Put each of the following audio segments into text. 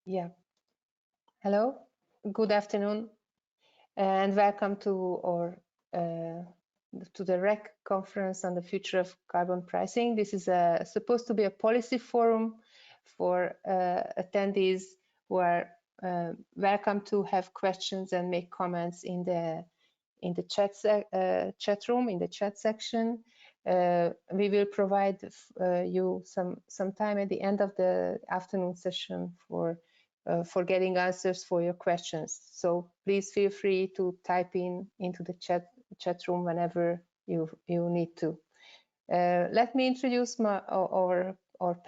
Yeah. Hello. Good afternoon, and welcome to the REKK conference on the future of carbon pricing. This is supposed to be a policy forum for attendees who are welcome to have questions and make comments in the chat room, in the chat section. We will provide you some time at the end of the afternoon session for getting answers for your questions. So please feel free to type into the chat room whenever you need to. Let me introduce our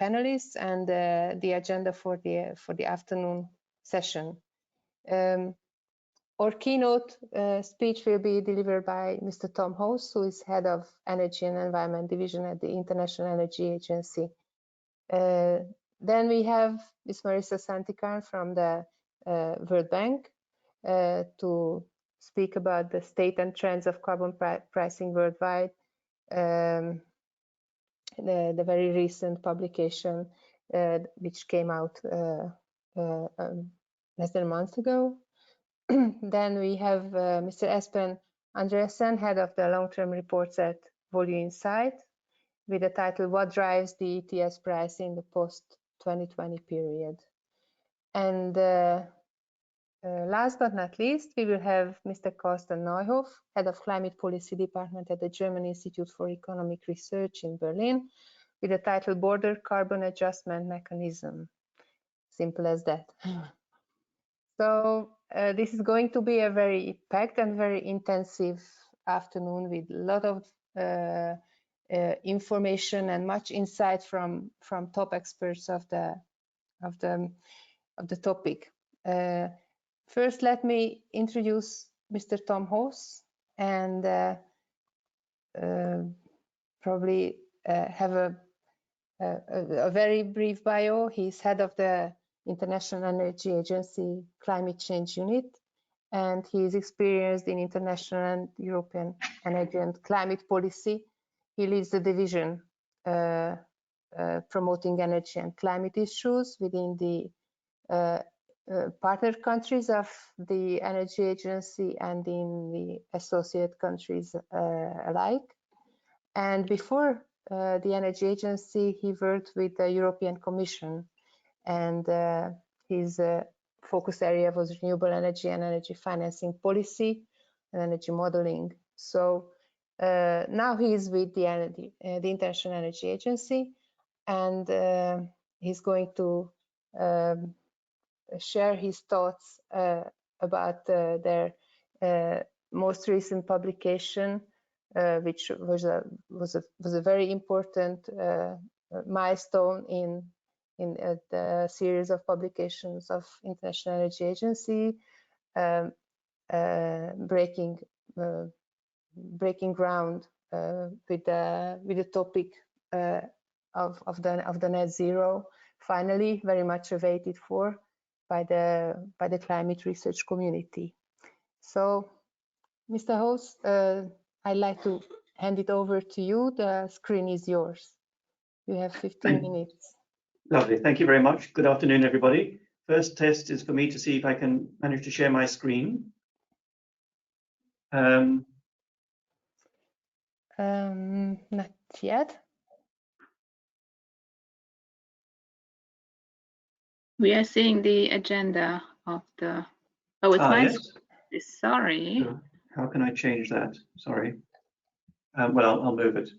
panelists and the agenda for the afternoon session. Our keynote speech will be delivered by Mr. Tom House, who is head of Energy and Environment Division at the International Energy Agency. Then we have Ms. Marissa Santikarn from the World Bank to speak about the state and trends of carbon pricing worldwide, the very recent publication which came out less than a month ago. Then we have Mr. Espen Andreassen, head of the long-term reports at Volue Insight, with the title, What Drives the ETS Price in the Post-2020 Period. And last but not least, we will have Mr. Karsten Neuhoff, head of Climate Policy Department at the German Institute for Economic Research in Berlin, with the title, Border Carbon Adjustment Mechanism. Simple as that. So this is going to be a very packed and very intensive afternoon with a lot of information and much insight from top experts of the topic. First, let me introduce Mr. Tom House and probably have a very brief bio. He's head of the International Energy Agency Climate Change Unit, and he is experienced in international and European energy and climate policy. He leads the division promoting energy and climate issues within the partner countries of the Energy Agency and in the associate countries alike. And before the Energy Agency, he worked with the European Commission, and his focus area was renewable energy and energy financing policy and energy modeling. So now he is with the International Energy Agency, and he's going to share his thoughts about their most recent publication, which was a very important milestone in the series of publications of International Energy Agency, breaking ground with the topic of the net zero. Finally, very much awaited for by the climate research community. So, Mr. Host, I'd like to hand it over to you. The screen is yours. You have 15 minutes. Lovely. Thank you very much. Good afternoon, everybody. First test is for me to see if I can manage to share my screen. Not yet. We are seeing the agenda of the. Oh, it's my screen. Yes. Sorry. So how can I change that? Sorry. Well, I'll move it.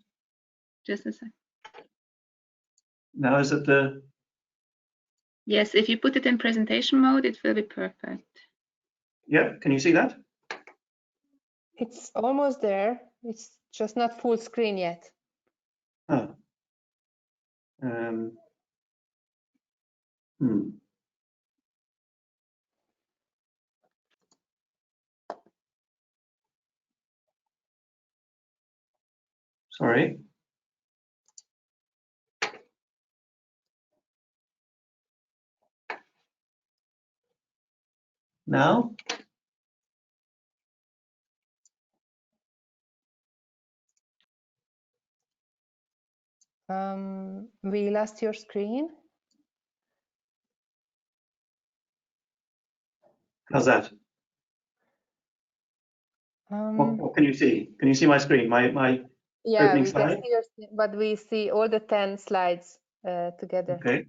Just a sec. Now is it the? Yes, if you put it in presentation mode, it will be perfect. Yeah, can you see that? It's almost there. It's just not full screen yet. Oh. Sorry. Now? We lost your screen. How's that? What can you see? Can you see my screen? My yeah, opening we slide? can see your, but we see all the 10 slides together. Okay.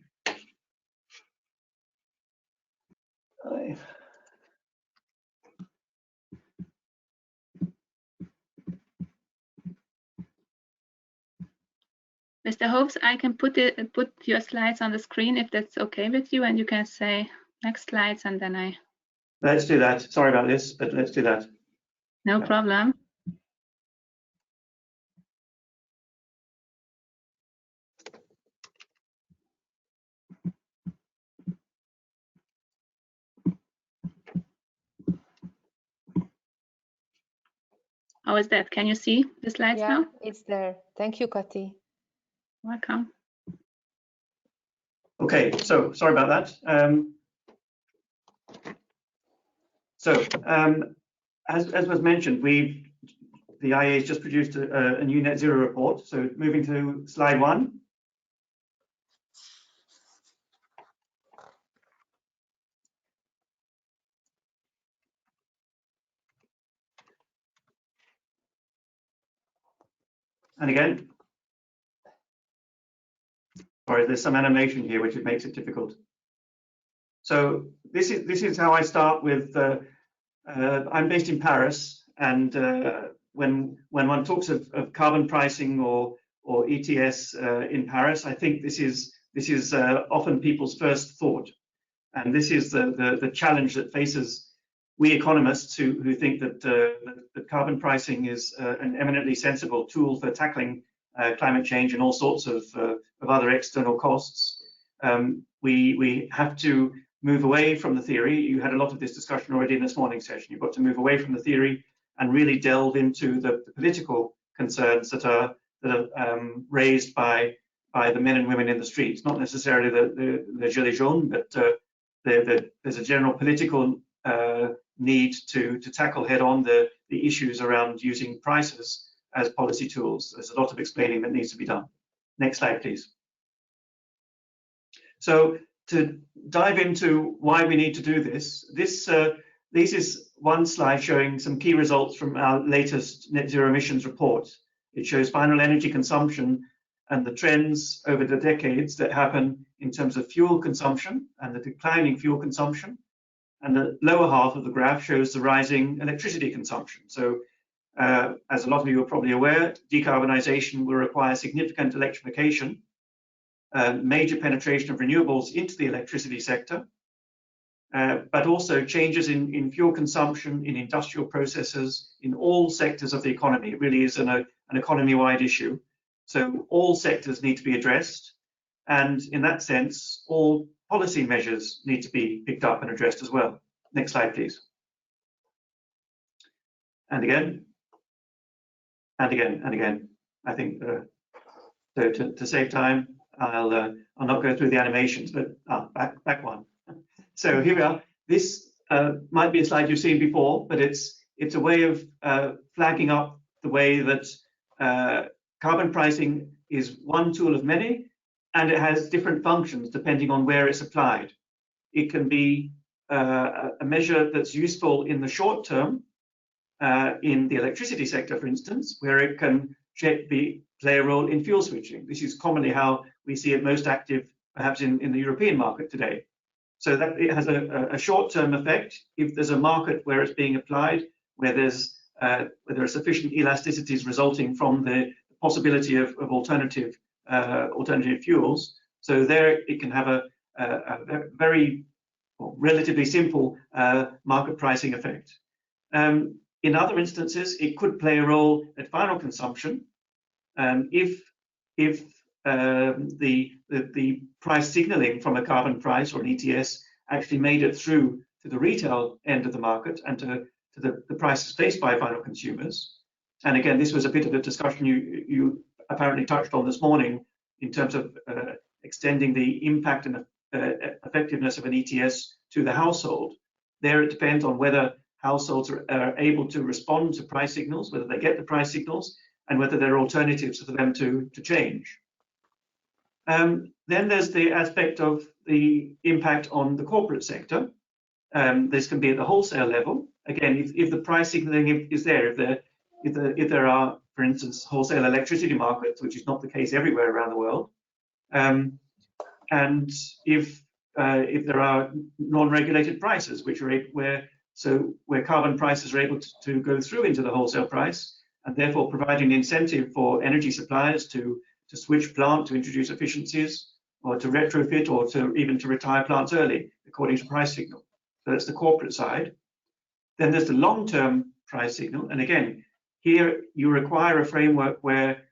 Mr. Hoves, I can put your slides on the screen if that's okay with you, and you can say next slides, and then I. Let's do that. Sorry about this, but let's do that. No problem. How is that? Can you see the slides now? Yeah, it's there. Thank you, Kati. Welcome. Okay, so sorry about that. As was mentioned, the IEA has just produced a new net zero report. So moving to slide 1. And again, sorry, there's some animation here which makes it difficult. So this is how I start with. I'm based in Paris, and when one talks of carbon pricing or ETS in Paris, I think this is often people's first thought, and this is the challenge that faces we economists who think that carbon pricing is an eminently sensible tool for tackling climate change and all sorts of other external costs. We have to move away from the theory. You had a lot of this discussion already in this morning's session. You've got to move away from the theory and really delve into the political concerns that are raised by the men and women in the streets, not necessarily the gilets jaunes, but there's a general political need to tackle head-on the issues around using prices as policy tools. There's a lot of explaining that needs to be done. Next slide, please. So to dive into why we need to do this, this is one slide showing some key results from our latest net zero emissions report. It shows final energy consumption and the trends over the decades that happen in terms of fuel consumption and the declining fuel consumption. And the lower half of the graph shows the rising electricity consumption. So as a lot of you are probably aware, decarbonization will require significant electrification, major penetration of renewables into the electricity sector, but also changes in fuel consumption, in industrial processes, in all sectors of the economy. It really is an economy-wide issue. So all sectors need to be addressed. And in that sense, all policy measures need to be picked up and addressed as well. Next slide, please. And again, and again, and again. I think so to save time, I'll not go through the animations, but back one. So here we are. This might be a slide you've seen before, but it's a way of flagging up the way that carbon pricing is one tool of many, and it has different functions depending on where it's applied. It can be a measure that's useful in the short term, in the electricity sector, for instance, where it can play a role in fuel switching. This is commonly how we see it most active, perhaps in the European market today. So that it has a short-term effect. If there's a market where it's being applied, where there are sufficient elasticities resulting from the possibility of alternative fuels, so there it can have a very relatively simple market pricing effect. In other instances, it could play a role at final consumption if the price signaling from a carbon price or an ETS actually made it through to the retail end of the market and to the prices faced by final consumers. And again, this was a bit of a discussion you apparently touched on this morning in terms of extending the impact and effectiveness of an ETS to the household. There it depends on whether households are able to respond to price signals, whether they get the price signals, and whether there are alternatives for them to change. Then there's the aspect of the impact on the corporate sector. This can be at the wholesale level. Again, if the price signaling is there, if there are, for instance, wholesale electricity markets, which is not the case everywhere around the world, and if there are non-regulated prices, which are where carbon prices are able to go through into the wholesale price, and therefore providing an incentive for energy suppliers to switch plant, to introduce efficiencies, or to retrofit, or even to retire plants early, according to price signal. So that's the corporate side. Then there's the long-term price signal, and again, here you require a framework where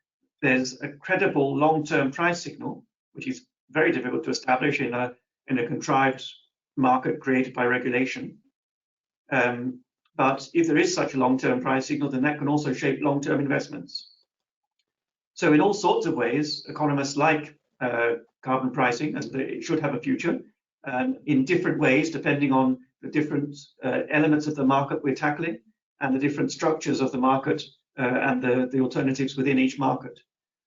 there's a credible long-term price signal, which is very difficult to establish in a contrived market created by regulation. But if there is such a long-term price signal, then that can also shape long-term investments. So in all sorts of ways, economists like carbon pricing, and it should have a future, in different ways, depending on the different elements of the market we're tackling, and the different structures of the market, and the alternatives within each market.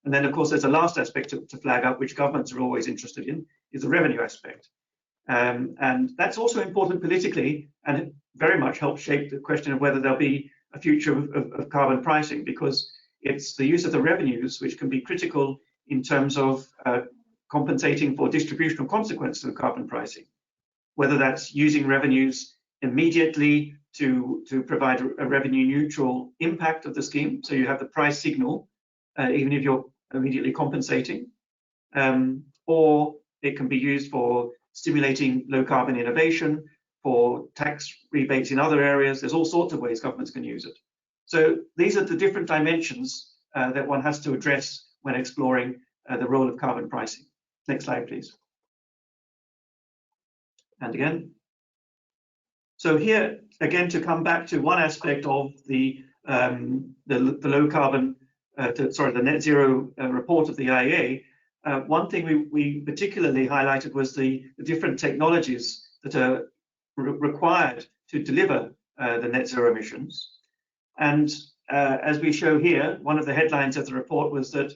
And then, of course, there's a last aspect to flag up, which governments are always interested in, is the revenue aspect. And that's also important politically, and it very much helps shape the question of whether there'll be a future of carbon pricing, because it's the use of the revenues which can be critical in terms of compensating for distributional consequences of carbon pricing, whether that's using revenues immediately to provide a revenue neutral impact of the scheme, so you have the price signal, even if you're immediately compensating, or it can be used for stimulating low carbon innovation, for tax rebates in other areas. There's all sorts of ways governments can use it. So these are the different dimensions that one has to address when exploring the role of carbon pricing. Next slide, please. And again. So here, again, to come back to one aspect of the low carbon, the net zero report of the IEA, one thing we particularly highlighted was the different technologies that are required to deliver the net zero emissions. And as we show here, one of the headlines of the report was that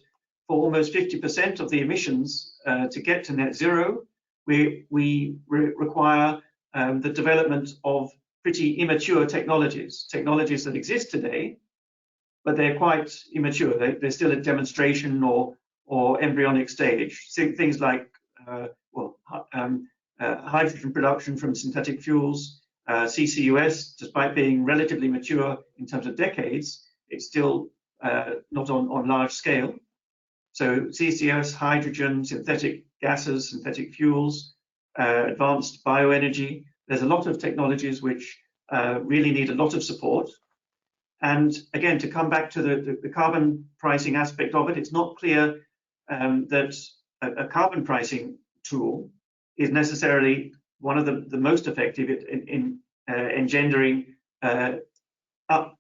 for almost 50% of the emissions to get to net zero, we require the development of pretty immature technologies that exist today, but they're quite immature. They're still at demonstration or embryonic stage. Things like hydrogen production from synthetic fuels, CCUS, despite being relatively mature in terms of decades, it's still not on large scale. So CCUS, hydrogen, synthetic gases, synthetic fuels, advanced bioenergy. There's a lot of technologies which really need a lot of support. And again, to come back to the carbon pricing aspect of it, it's not clear that a carbon pricing tool is necessarily one of the most effective in engendering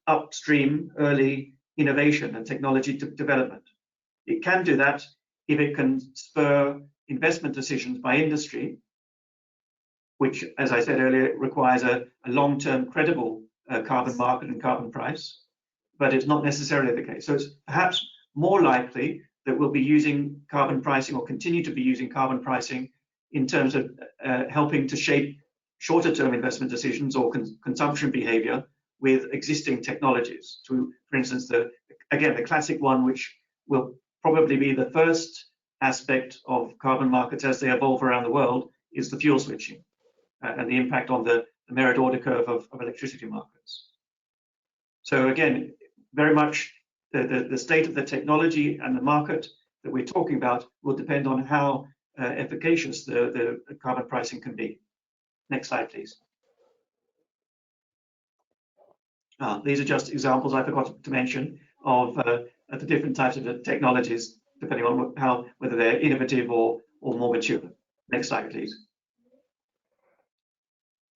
upstream early innovation and technology development. It can do that if it can spur investment decisions by industry, which, as I said earlier, requires a long-term credible carbon market and carbon price, but it's not necessarily the case. So it's perhaps more likely that we'll be using carbon pricing, or continue to be using carbon pricing, in terms of helping to shape shorter-term investment decisions or consumption behavior with existing technologies. For instance, the classic one, which will probably be the first aspect of carbon markets as they evolve around the world, is the fuel switching and the impact on the merit order curve of electricity markets. So again, very much the state of the technology and the market that we're talking about will depend on how efficacious the carbon pricing can be. Next slide, please. These are just examples I forgot to mention of the different types of technologies, depending on whether they're innovative or more mature. Next slide, please.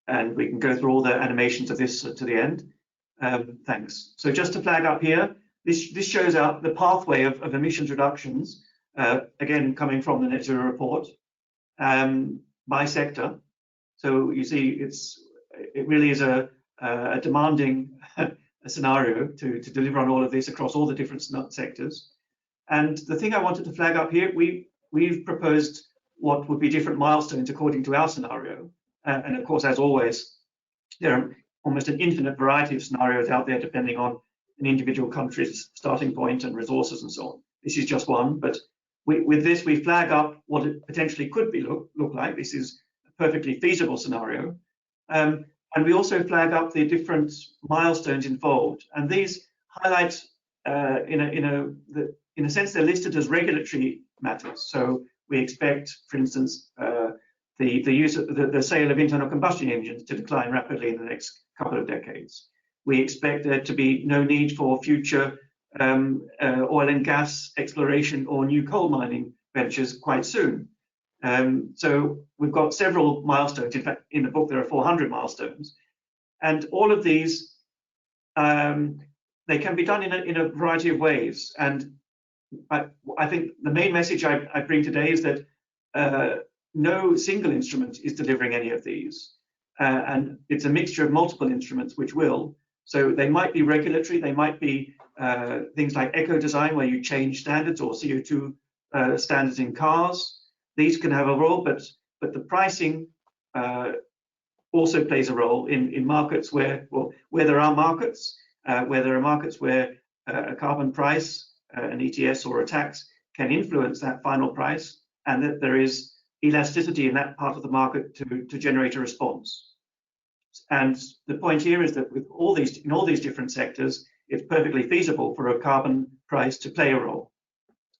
And we can go through all the animations of this to the end. Thanks. So just to flag up here, this shows out the pathway of emissions reductions, again, coming from the net zero report, by sector. So you see, it really is a demanding scenario to deliver on all of this across all the different sectors. And the thing I wanted to flag up here, we've proposed what would be different milestones according to our scenario. And of course, as always, there are almost an infinite variety of scenarios out there depending on an individual country's starting point and resources and so on. This is just one, but with this we flag up what it potentially could be look like. This is a perfectly feasible scenario. And we also flag up the different milestones involved, and these highlight, in a sense, they're listed as regulatory matters. So we expect, for instance, the sale of internal combustion engines to decline rapidly in the next couple of decades. We expect there to be no need for future oil and gas exploration or new coal mining ventures quite soon. So we've got several milestones. In fact, in the book there are 400 milestones, and all of these they can be done in a variety of ways. And I think the main message I bring today is that no single instrument is delivering any of these, and it's a mixture of multiple instruments which will. So they might be regulatory, they might be things like eco-design, where you change standards, or CO2 standards in cars. These can have a role, but the pricing also plays a role in markets where there are markets, where a carbon price, an ETS or a tax can influence that final price, and that there is elasticity in that part of the market to generate a response. And the point here is that with in all these different sectors, it's perfectly feasible for a carbon price to play a role.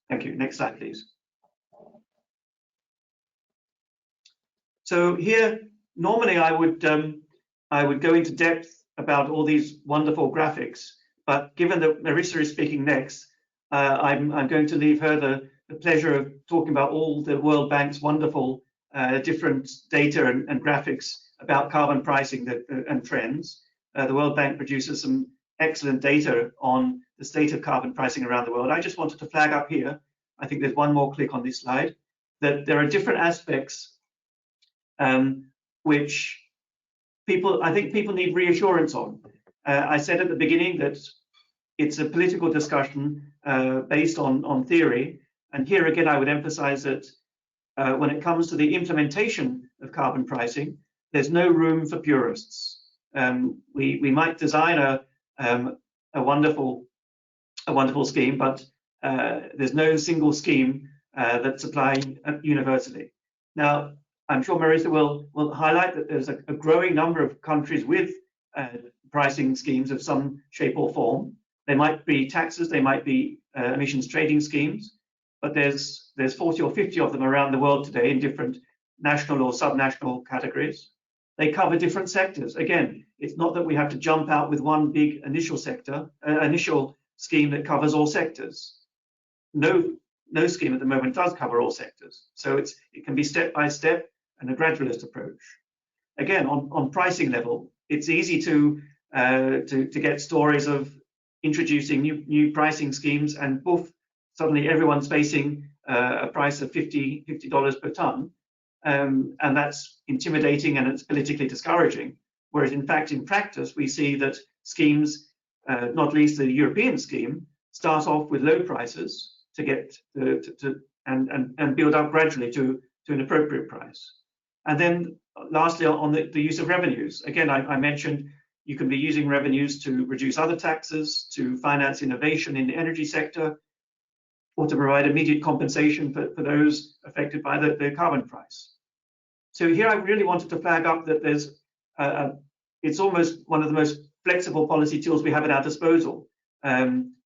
Thank you. Next slide, please. So here, normally I would go into depth about all these wonderful graphics, but given that Marissa is speaking next, I'm going to leave her the pleasure of talking about all the World Bank's wonderful different data and graphics about carbon pricing and trends. The World Bank produces some excellent data on the state of carbon pricing around the world. I just wanted to flag up here, I think there's one more click on this slide, that there are different aspects which I think people need reassurance on. I said at the beginning that it's a political discussion based on theory, and here again I would emphasize that when it comes to the implementation of carbon pricing, there's no room for purists. We might design a wonderful scheme, but there's no single scheme that's applying universally. Now, I'm sure Marissa will highlight that there's a growing number of countries with pricing schemes of some shape or form. They might be taxes, they might be emissions trading schemes, but there's 40 or 50 of them around the world today in different national or subnational categories. They cover different sectors. Again, it's not that we have to jump out with one big initial scheme that covers all sectors. No scheme at the moment does cover all sectors. So it can be step by step and a gradualist approach. Again, on pricing level, it's easy to get stories of introducing new pricing schemes, and poof, suddenly everyone's facing a price of $50 per ton, and that's intimidating and it's politically discouraging. Whereas in fact, in practice, we see that schemes, not least the European scheme, start off with low prices to get and build up gradually to an appropriate price. And then lastly, on the use of revenues, again, I mentioned you can be using revenues to reduce other taxes, to finance innovation in the energy sector, or to provide immediate compensation for those affected by the carbon price. So here I really wanted to flag up that there's it's almost one of the most flexible policy tools we have at our disposal,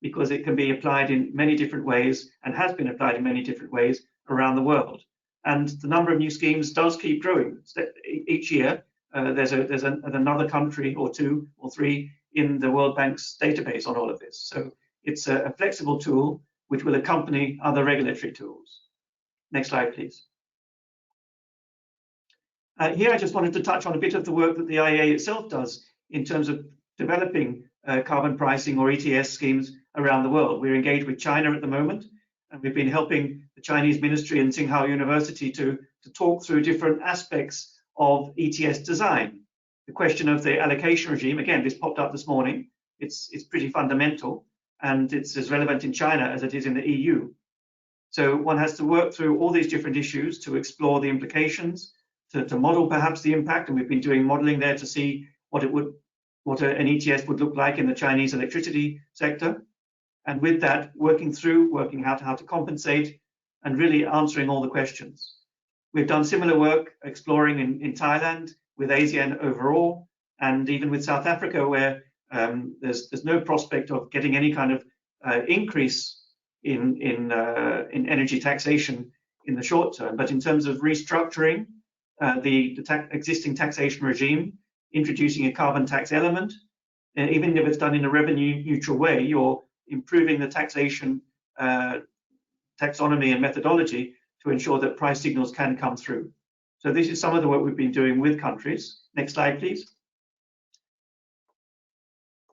because it can be applied in many different ways and has been applied in many different ways around the world. And the number of new schemes does keep growing. Each year, there's another country or two or three in the World Bank's database on all of this. So it's a flexible tool which will accompany other regulatory tools. Next slide, please. Here I just wanted to touch on a bit of the work that the IEA itself does in terms of developing carbon pricing or ETS schemes around the world. We're engaged with China at the moment, and we've been helping the Chinese ministry and Tsinghua University to talk through different aspects of ETS design. The question of the allocation regime, again, this popped up this morning. It's pretty fundamental, and it's as relevant in China as it is in the EU. So one has to work through all these different issues to explore the implications, to model perhaps the impact, and we've been doing modeling there to see what an ETS would look like in the Chinese electricity sector, and with that, working out how to compensate and really answering all the questions. We've done similar work exploring in Thailand with ASEAN overall, and even with South Africa, where there's no prospect of getting any kind of increase in energy taxation in the short term. But in terms of restructuring the existing taxation regime, introducing a carbon tax element, and even if it's done in a revenue neutral way, you're improving the taxation taxonomy and methodology to ensure that price signals can come through. So this is some of the work we've been doing with countries. Next slide, please.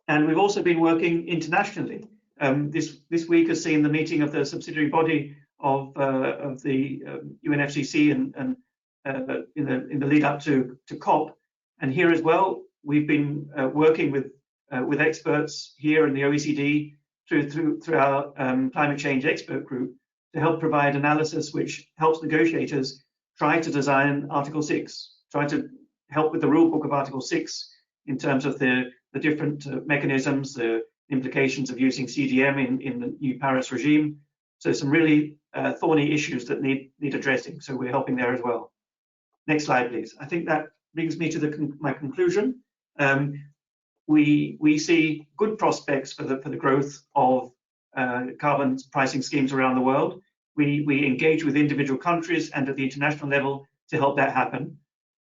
And we've also been working internationally. This week has seen the meeting of the subsidiary body of the UNFCCC and in the lead up to COP. And here as well, we've been working with experts here in the OECD through our climate change expert group to help provide analysis which helps negotiators try to design Article 6, try to help with the rule book of Article 6 in terms of the different mechanisms, the implications of using CDM in the new Paris regime. So some really thorny issues that need addressing. So we're helping there as well. Next slide, please. I think that brings me to my conclusion. We see good prospects for the growth of carbon pricing schemes around the world. We engage with individual countries and at the international level to help that happen.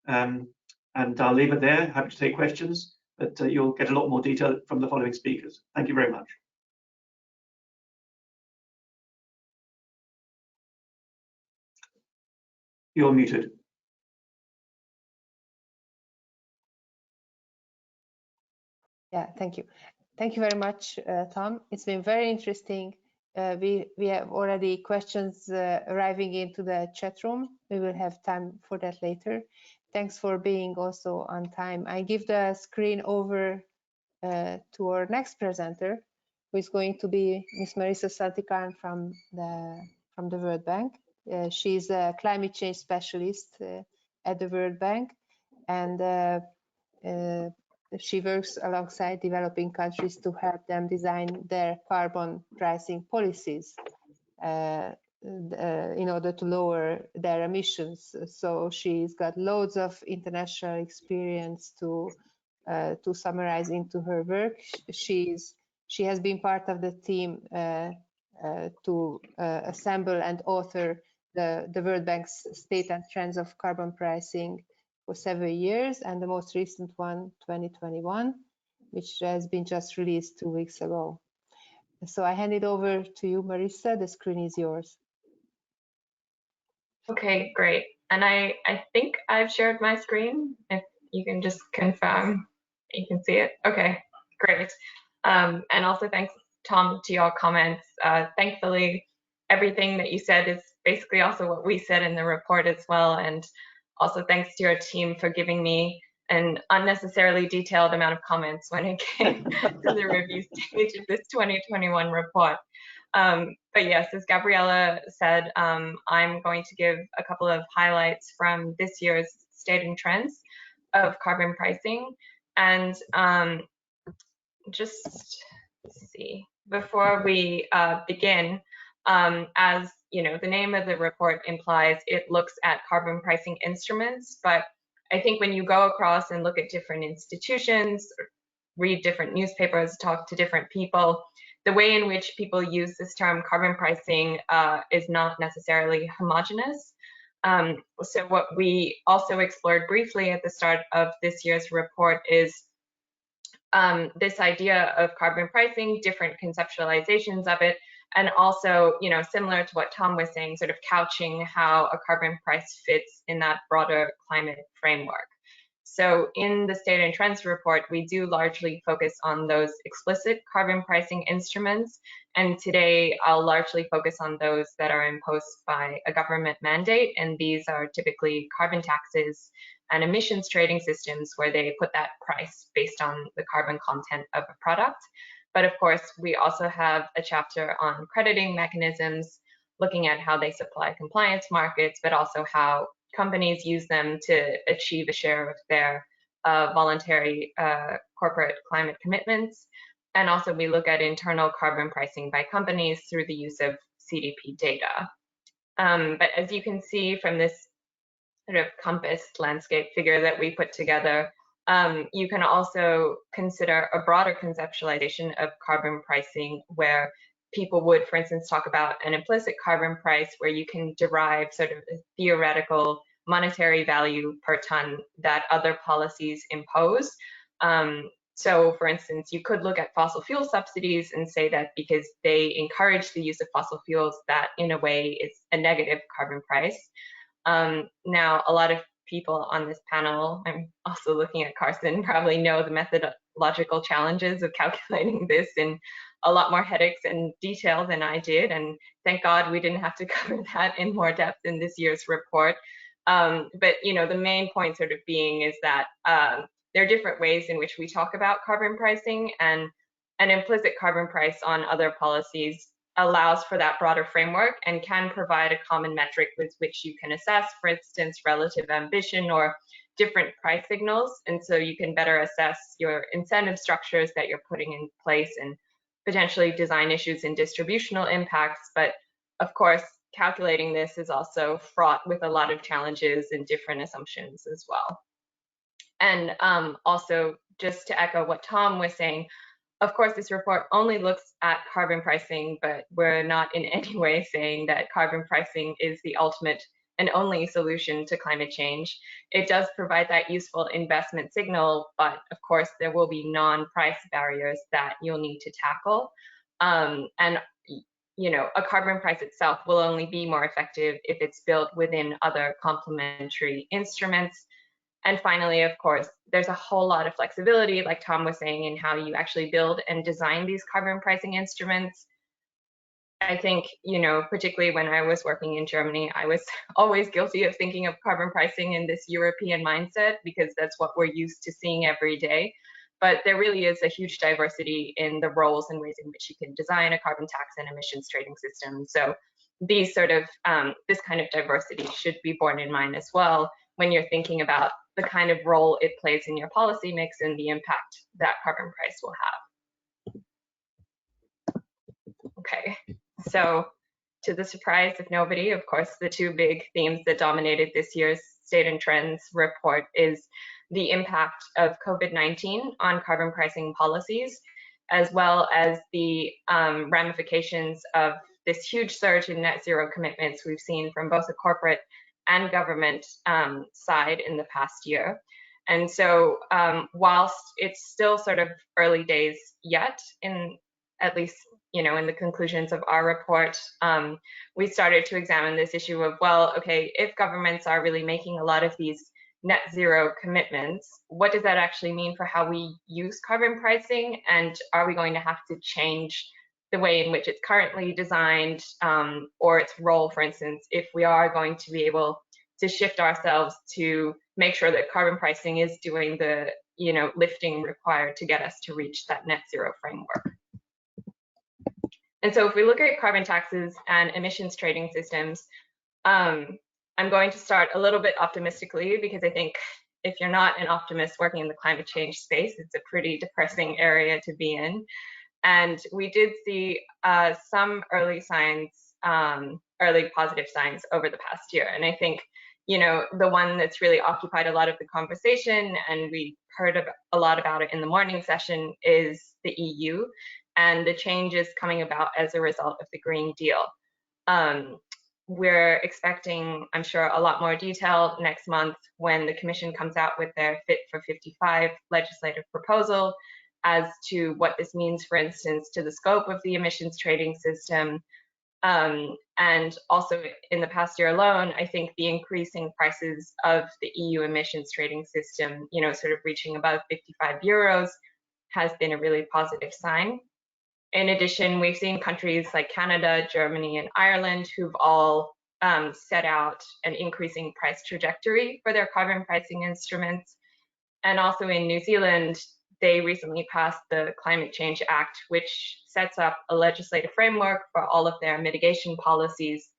And I'll leave it there. Happy to take questions, but you'll get a lot more detail from the following speakers. Thank you very much. You're muted. Yeah, thank you. Thank you very much, Tom. It's been very interesting. We have already questions arriving into the chat room. We will have time for that later. Thanks for being also on time. I give the screen over to our next presenter, who is going to be Ms. Marissa Santikarn from the World Bank. She's a climate change specialist at the World Bank, and she works alongside developing countries to help them design their carbon pricing policies in order to lower their emissions. So she's got loads of international experience to summarize into her work. She has been part of the team to assemble and author the World Bank's State and Trends of Carbon Pricing for several years, and the most recent one, 2021, which has been just released 2 weeks ago. So I hand it over to you, Marissa. The screen is yours. Okay, great. And I think I've shared my screen. If you can just confirm you can see it. Okay, great. And also thanks, Tom, to your comments. Thankfully, everything that you said is basically also what we said in the report as well. And also thanks to your team for giving me an unnecessarily detailed amount of comments when it came to the review stage of this 2021 report. But yes, as Gabriella said, I'm going to give a couple of highlights from this year's State and Trends of Carbon Pricing. And just let's see, before we begin, as you know, the name of the report implies, it looks at carbon pricing instruments, but I think when you go across and look at different institutions, read different newspapers, talk to different people, the way in which people use this term carbon pricing is not necessarily homogeneous. So what we also explored briefly at the start of this year's report is this idea of carbon pricing, different conceptualizations of it, and also, you know, similar to what Tom was saying, sort of couching how a carbon price fits in that broader climate framework. So in the State and Trends report, we do largely focus on those explicit carbon pricing instruments. And today I'll largely focus on those that are imposed by a government mandate. And these are typically carbon taxes and emissions trading systems where they put that price based on the carbon content of a product. But of course, we also have a chapter on crediting mechanisms, looking at how they supply compliance markets, but also how companies use them to achieve a share of their voluntary corporate climate commitments. And also we look at internal carbon pricing by companies through the use of CDP data. But as you can see from this sort of compass landscape figure that we put together, you can also consider a broader conceptualization of carbon pricing where people would, for instance, talk about an implicit carbon price where you can derive sort of a theoretical monetary value per ton that other policies impose. So, for instance, you could look at fossil fuel subsidies and say that because they encourage the use of fossil fuels, that in a way is a negative carbon price. Now, a lot of people on this panel, I'm also looking at Karsten, probably know the methodological challenges of calculating this in a lot more headaches and detail than I did. And thank God we didn't have to cover that in more depth in this year's report. But, you know, the main point sort of being is that there are different ways in which we talk about carbon pricing, and an implicit carbon price on other policies allows for that broader framework and can provide a common metric with which you can assess, for instance, relative ambition or different price signals. And so you can better assess your incentive structures that you're putting in place and potentially design issues and distributional impacts. But of course, calculating this is also fraught with a lot of challenges and different assumptions as well. And also, just to echo what Tom was saying, of course, this report only looks at carbon pricing, but we're not in any way saying that carbon pricing is the ultimate and only solution to climate change. It does provide that useful investment signal, but of course, there will be non-price barriers that you'll need to tackle. And you know, a carbon price itself will only be more effective if it's built within other complementary instruments. And finally, of course, there's a whole lot of flexibility, like Tom was saying, in how you actually build and design these carbon pricing instruments. I think, you know, particularly when I was working in Germany, I was always guilty of thinking of carbon pricing in this European mindset because that's what we're used to seeing every day. But there really is a huge diversity in the roles and ways in which you can design a carbon tax and emissions trading system. So these sort of, this kind of diversity should be borne in mind as well when you're thinking about the kind of role it plays in your policy mix and the impact that carbon price will have. Okay, so to the surprise of nobody, of course, the two big themes that dominated this year's State and Trends report is the impact of COVID-19 on carbon pricing policies, as well as the ramifications of this huge surge in net zero commitments we've seen from both the corporate and government side in the past year. And so whilst it's still sort of early days yet, in at least, you know, in the conclusions of our report, we started to examine this issue of, well, okay, if governments are really making a lot of these net zero commitments, what does that actually mean for how we use carbon pricing? And are we going to have to change the way in which it's currently designed, or its role, for instance, if we are going to be able to shift ourselves to make sure that carbon pricing is doing the, you know, lifting required to get us to reach that net zero framework. And so if we look at carbon taxes and emissions trading systems, I'm going to start a little bit optimistically because I think if you're not an optimist working in the climate change space, it's a pretty depressing area to be in. And we did see some early signs, early positive signs over the past year. And I think, you know, the one that's really occupied a lot of the conversation, and we heard a lot about it in the morning session, is the EU and the changes coming about as a result of the Green Deal. We're expecting, I'm sure, a lot more detail next month when the Commission comes out with their Fit for 55 legislative proposal as to what this means, for instance, to the scope of the emissions trading system. And also in the past year alone, I think the increasing prices of the EU emissions trading system, you know, sort of reaching above 55 euros has been a really positive sign. In addition, we've seen countries like Canada, Germany, and Ireland who've all set out an increasing price trajectory for their carbon pricing instruments. And also in New Zealand, they recently passed the Climate Change Act, which sets up a legislative framework for all of their mitigation policies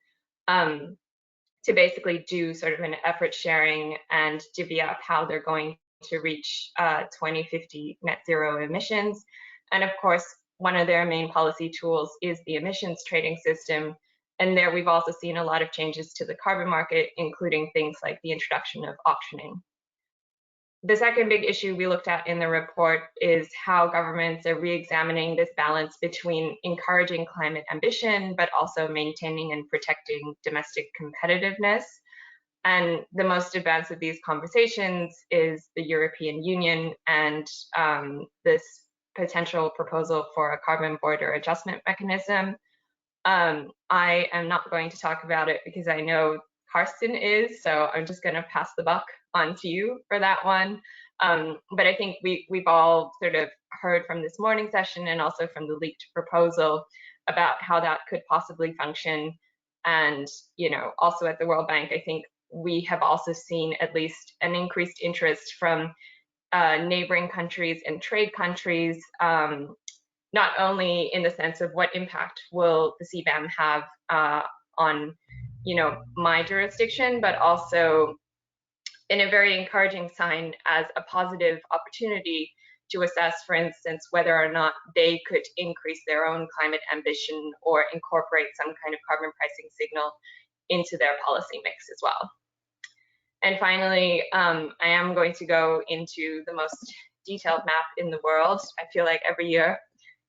to basically do sort of an effort sharing and divvy up how they're going to reach 2050 net zero emissions. And of course, one of their main policy tools is the emissions trading system. And there we've also seen a lot of changes to the carbon market, including things like the introduction of auctioning. The second big issue we looked at in the report is how governments are re-examining this balance between encouraging climate ambition, but also maintaining and protecting domestic competitiveness. And the most advanced of these conversations is the European Union and this potential proposal for a carbon border adjustment mechanism. I am not going to talk about it because I know Karsten is, so I'm just going to pass the buck on to you for that one. But I think we've all sort of heard from this morning session and also from the leaked proposal about how that could possibly function. And, you know, also at the World Bank, I think we have also seen at least an increased interest from neighboring countries and trade countries, not only in the sense of what impact will the CBAM have on, you know, my jurisdiction, but also in a very encouraging sign as a positive opportunity to assess, for instance, whether or not they could increase their own climate ambition or incorporate some kind of carbon pricing signal into their policy mix as well. And finally, I am going to go into the most detailed map in the world. I feel like every year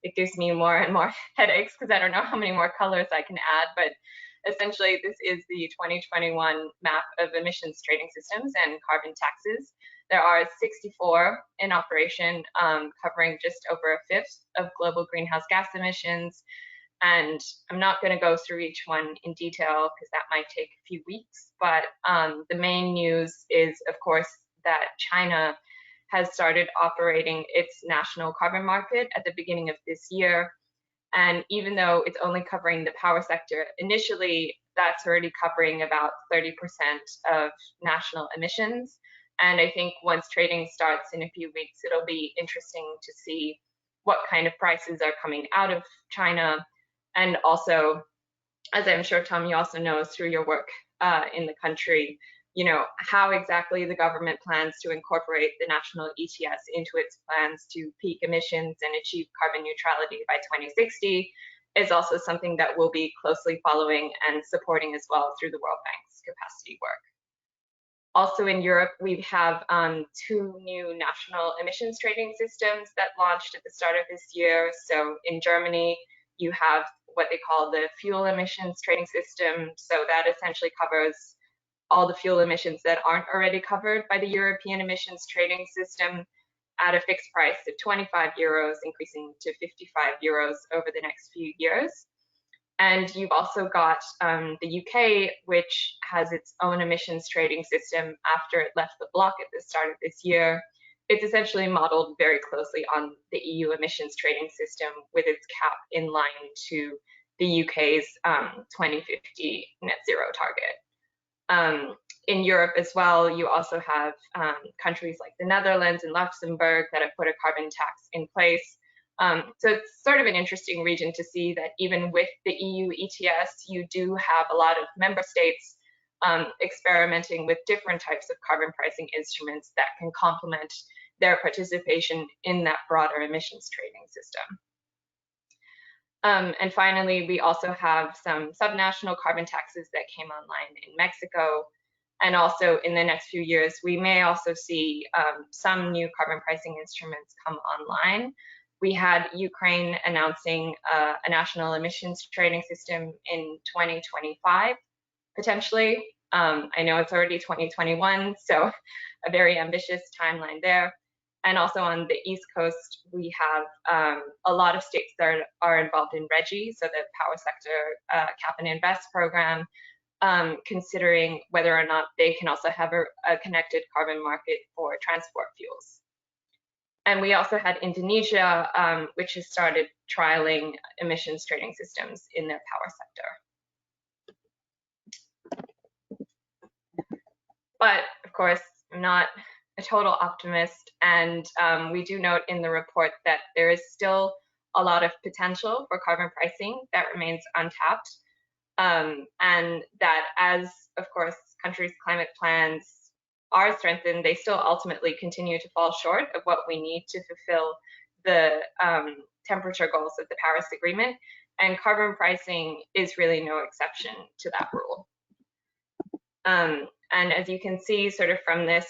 it gives me more and more headaches because I don't know how many more colors I can add, but essentially this is the 2021 map of emissions trading systems and carbon taxes. There are 64 in operation, covering just over a fifth of global greenhouse gas emissions. And I'm not going to go through each one in detail because that might take a few weeks, but the main news is, of course, that China has started operating its national carbon market at the beginning of this year. And even though it's only covering the power sector, initially that's already covering about 30% of national emissions. And I think once trading starts in a few weeks, it'll be interesting to see what kind of prices are coming out of China. And also, as I'm sure, Tom, you also know through your work in the country, you know, how exactly the government plans to incorporate the national ETS into its plans to peak emissions and achieve carbon neutrality by 2060 is also something that we'll be closely following and supporting as well through the World Bank's capacity work. Also in Europe, we have 2 new national emissions trading systems that launched at the start of this year. So in Germany, you have what they call the fuel emissions trading system. So that essentially covers all the fuel emissions that aren't already covered by the European emissions trading system at a fixed price of 25 euros, increasing to 55 euros over the next few years. And you've also got the UK, which has its own emissions trading system after it left the bloc at the start of this year. It's essentially modeled very closely on the EU emissions trading system with its cap in line to the UK's 2050 net zero target. In Europe as well, you also have countries like the Netherlands and Luxembourg that have put a carbon tax in place. So it's sort of an interesting region to see that even with the EU ETS, you do have a lot of member states experimenting with different types of carbon pricing instruments that can complement their participation in that broader emissions trading system. And finally, we also have some subnational carbon taxes that came online in Mexico. And also in the next few years, we may also see some new carbon pricing instruments come online. We had Ukraine announcing a national emissions trading system in 2025, potentially. I know it's already 2021, so a very ambitious timeline there. And also on the East Coast, we have a lot of states that are involved in REGI, so the power sector cap and invest program, considering whether or not they can also have a connected carbon market for transport fuels. And we also had Indonesia, which has started trialing emissions trading systems in their power sector. But of course, I'm not a total optimist, and we do note in the report that there is still a lot of potential for carbon pricing that remains untapped, and that as, of course, countries' climate plans are strengthened, they still ultimately continue to fall short of what we need to fulfill the temperature goals of the Paris Agreement, and carbon pricing is really no exception to that rule. And as you can see sort of from this,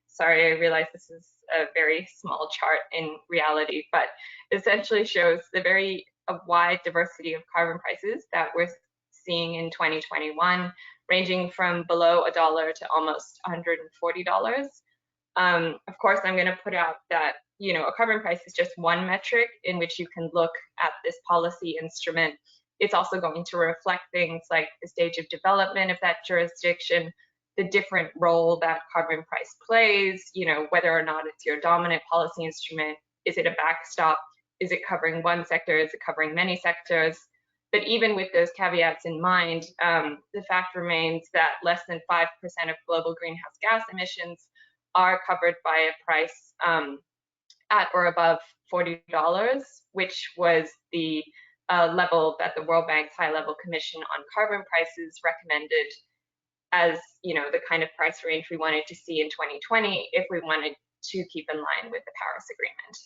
sorry, I realize this is a very small chart in reality, but essentially shows the very wide diversity of carbon prices that we're seeing in 2021, ranging from below $1 to almost $140. Of course, I'm going to put out that, you know, a carbon price is just one metric in which you can look at this policy instrument. It's also going to reflect things like the stage of development of that jurisdiction, the different role that carbon price plays, you know, whether or not it's your dominant policy instrument. Is it a backstop? Is it covering one sector? Is it covering many sectors? But even with those caveats in mind, the fact remains that less than 5% of global greenhouse gas emissions are covered by a price at or above $40, which was the level that the World Bank's High-Level Commission on Carbon Prices recommended as, you know, the kind of price range we wanted to see in 2020 if we wanted to keep in line with the Paris Agreement.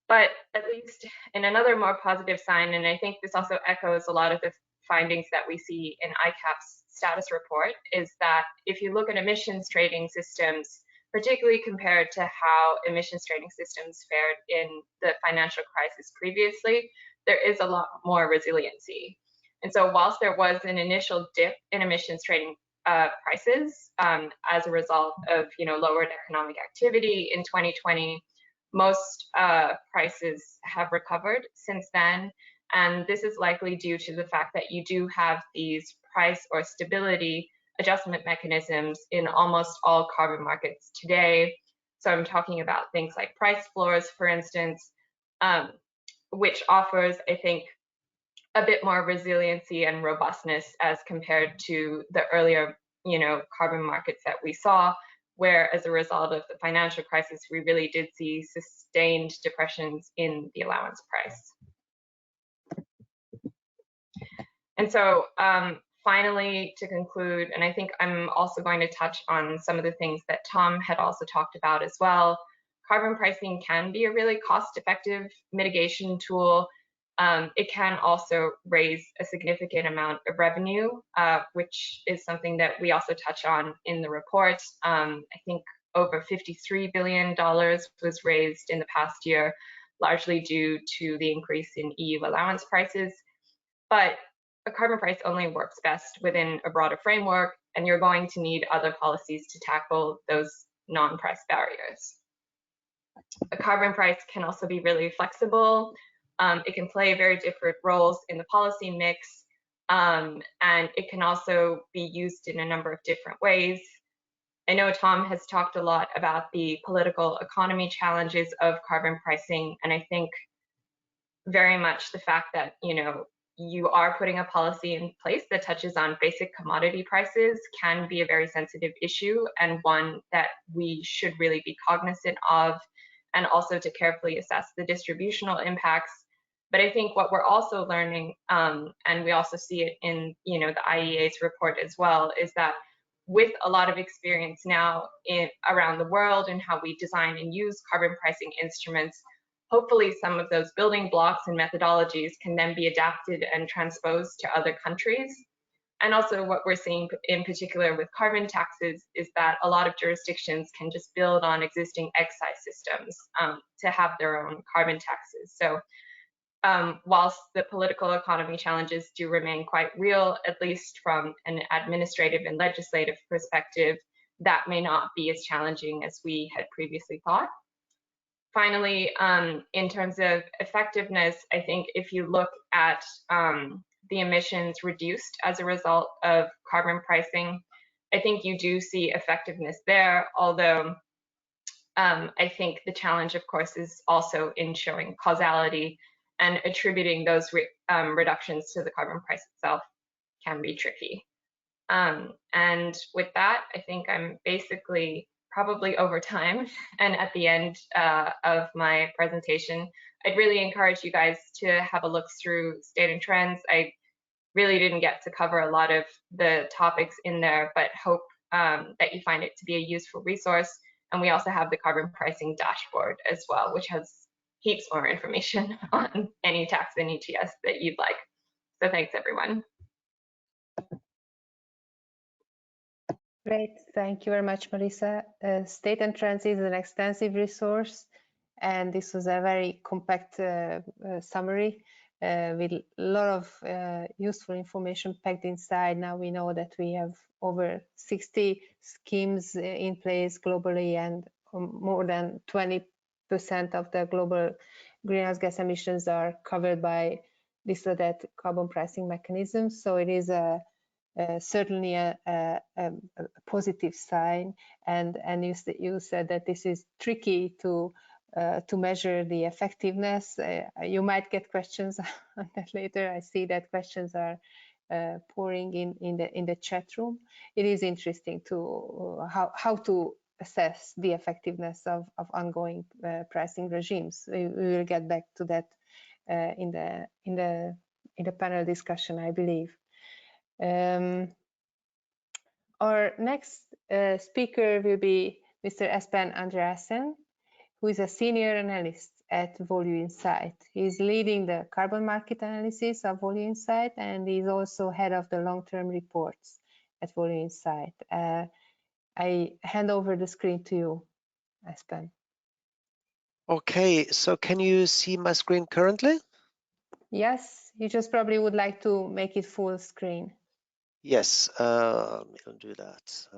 But at least in another more positive sign, and I think this also echoes a lot of the findings that we see in ICAP's status report, is that if you look at emissions trading systems, particularly compared to how emissions trading systems fared in the financial crisis previously, there is a lot more resiliency. And so whilst there was an initial dip in emissions trading prices as a result of, you know, lowered economic activity in 2020, most prices have recovered since then. And this is likely due to the fact that you do have these price or stability adjustment mechanisms in almost all carbon markets today. So I'm talking about things like price floors, for instance, which offers, I think, a bit more resiliency and robustness as compared to the earlier, you know, carbon markets that we saw, where as a result of the financial crisis, we really did see sustained depressions in the allowance price. And so finally, to conclude, and I think I'm also going to touch on some of the things that Tom had also talked about as well, carbon pricing can be a really cost-effective mitigation tool. It can also raise a significant amount of revenue, which is something that we also touch on in the report. I think over $53 billion was raised in the past year, largely due to the increase in EU allowance prices. But a carbon price only works best within a broader framework, and you're going to need other policies to tackle those non-price barriers. A carbon price can also be really flexible. It can play very different roles in the policy mix, and it can also be used in a number of different ways. I know Tom has talked a lot about the political economy challenges of carbon pricing, and I think very much the fact that, you know, you are putting a policy in place that touches on basic commodity prices can be a very sensitive issue, and one that we should really be cognizant of, and also to carefully assess the distributional impacts. But I think what we're also learning, and we also see it in, you know, the IEA's report as well, is that with a lot of experience now around the world and how we design and use carbon pricing instruments, hopefully some of those building blocks and methodologies can then be adapted and transposed to other countries. And also what we're seeing in particular with carbon taxes is that a lot of jurisdictions can just build on existing excise systems to have their own carbon taxes. So whilst the political economy challenges do remain quite real, at least from an administrative and legislative perspective, that may not be as challenging as we had previously thought. Finally, in terms of effectiveness, I think if you look at the emissions reduced as a result of carbon pricing, I think you do see effectiveness there, although I think the challenge, of course, is also in showing causality, and attributing those reductions to the carbon price itself can be tricky. And with that, I think I'm basically probably over time and at the end of my presentation. I'd really encourage you guys to have a look through State and Trends. I really didn't get to cover a lot of the topics in there, but hope that you find it to be a useful resource. And we also have the carbon pricing dashboard as well, which has heaps more information on any tax and ETS that you'd like. So thanks, everyone. Great, thank you very much, Marissa. State and Transit is an extensive resource, and this was a very compact summary with a lot of useful information packed inside. Now we know that we have over 60 schemes in place globally, and more than 20% of the global greenhouse gas emissions are covered by this or that carbon pricing mechanism. So it is certainly a positive sign, and you said that this is tricky to measure the effectiveness. You might get questions on that later. I see that questions are pouring in the chat room. It is interesting to how to assess the effectiveness of ongoing pricing regimes. We will get back to that in the panel discussion, I believe. Our next speaker will be Mr. Espen Andreassen, who is a senior analyst at Volue Insight. He's leading the carbon market analysis of Volue Insight, and he's also head of the long-term reports at Volue Insight. I hand over the screen to you, Espen. Okay, so can you see my screen currently? Yes, you just probably would like to make it full screen. Yes, I'll do that.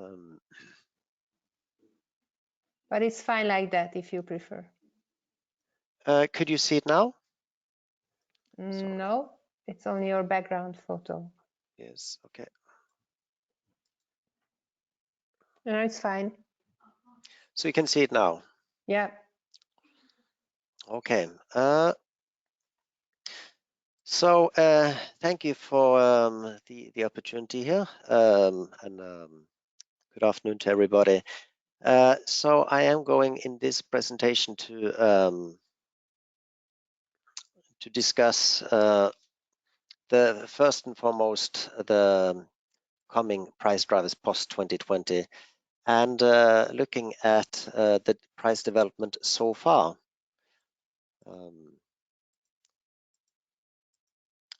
But it's fine like that if you prefer. Could you see it now? No, it's only your background photo. Yes, okay. No, it's fine. So you can see it now? Yeah. Okay. So thank you for the opportunity here, and good afternoon to everybody. So I am going in this presentation to discuss the first and foremost the coming price drivers post 2020, and looking at the price development so far.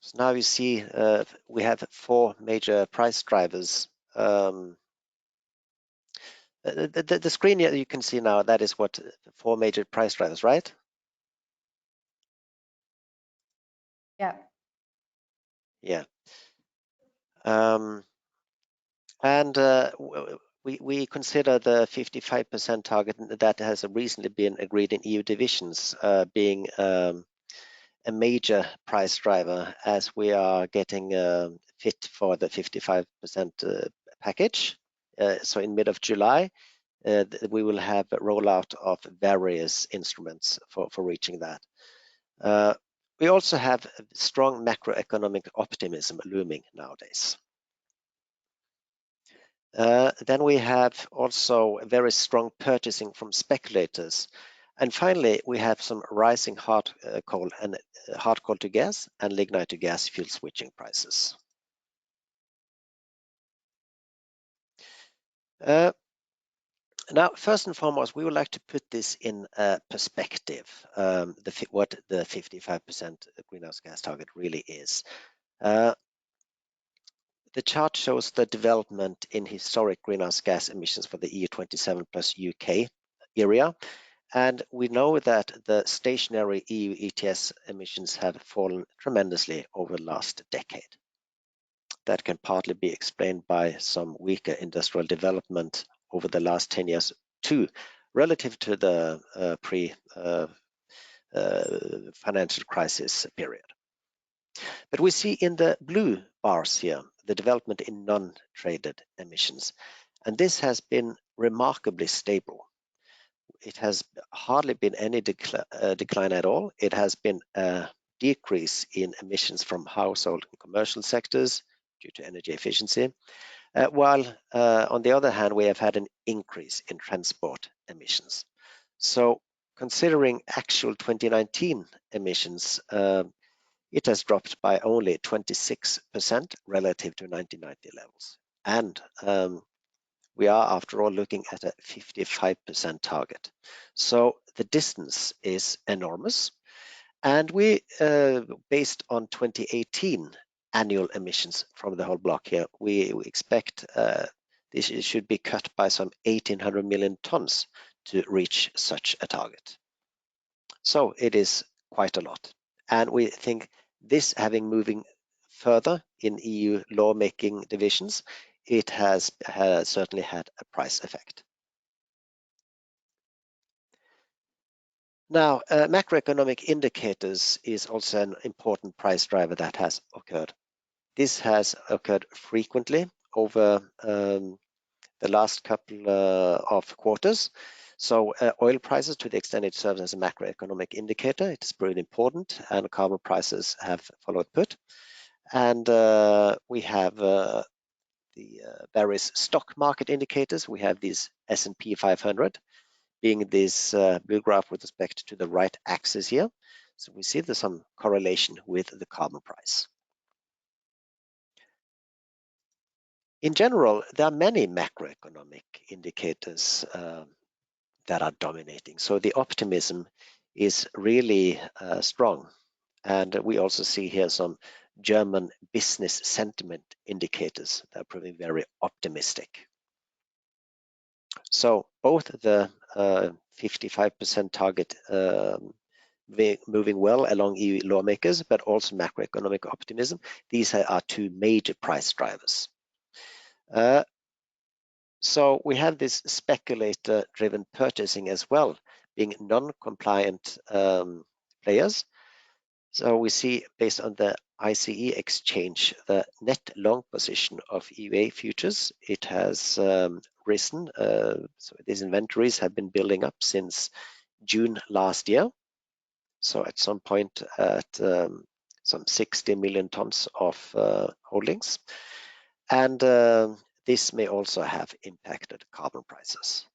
So now you see we have 4 major price drivers. The screen you can see now, that is what 4 major price drivers, right? Yeah. Yeah. And we consider the 55% target that has recently been agreed in EU divisions being a major price driver, as we are getting fit for the 55% package. So in mid of July, we will have a rollout of various instruments for reaching that. We also have strong macroeconomic optimism looming nowadays. Then we have also very strong purchasing from speculators. And finally, we have some rising hard coal to gas and lignite to gas fuel switching prices. Now, first and foremost, we would like to put this in perspective, what the 55% greenhouse gas target really is. The chart shows the development in historic greenhouse gas emissions for the EU27 plus UK area. And we know that the stationary EU ETS emissions have fallen tremendously over the last decade. That can partly be explained by some weaker industrial development over the last 10 years too, relative to the pre-financial crisis period. But we see in the blue bars here the development in non-traded emissions, and this has been remarkably stable. It has hardly been any decline at all. It has been a decrease in emissions from household and commercial sectors due to energy efficiency, while on the other hand, we have had an increase in transport emissions. So considering actual 2019 emissions, it has dropped by only 26% relative to 1990 levels. And we are, after all, looking at a 55% target. So the distance is enormous. And we, based on 2018 annual emissions from the whole block here, we expect this should be cut by some 1,800 million tons to reach such a target. So it is quite a lot. And we think this, having moving further in EU lawmaking divisions, it has certainly had a price effect. Now, macroeconomic indicators is also an important price driver that has occurred. This has occurred frequently over the last couple of quarters. So oil prices, to the extent it serves as a macroeconomic indicator, it is pretty important, and carbon prices have followed put. And we have the various stock market indicators. We have these S&P 500, being this blue graph with respect to the right axis here. So we see there's some correlation with the carbon price. In general, there are many macroeconomic indicators that are dominating. So the optimism is really strong. And we also see here some German business sentiment indicators that are proving very optimistic. So both the 55% target moving well along EU lawmakers, but also macroeconomic optimism. These are two major price drivers. So we have this speculator-driven purchasing as well, being non-compliant players. So we see, based on the ICE exchange, the net long position of EUA futures, it has risen. So these inventories have been building up since June last year. So at some point at some 60 million tons of holdings. And this may also have impacted carbon prices.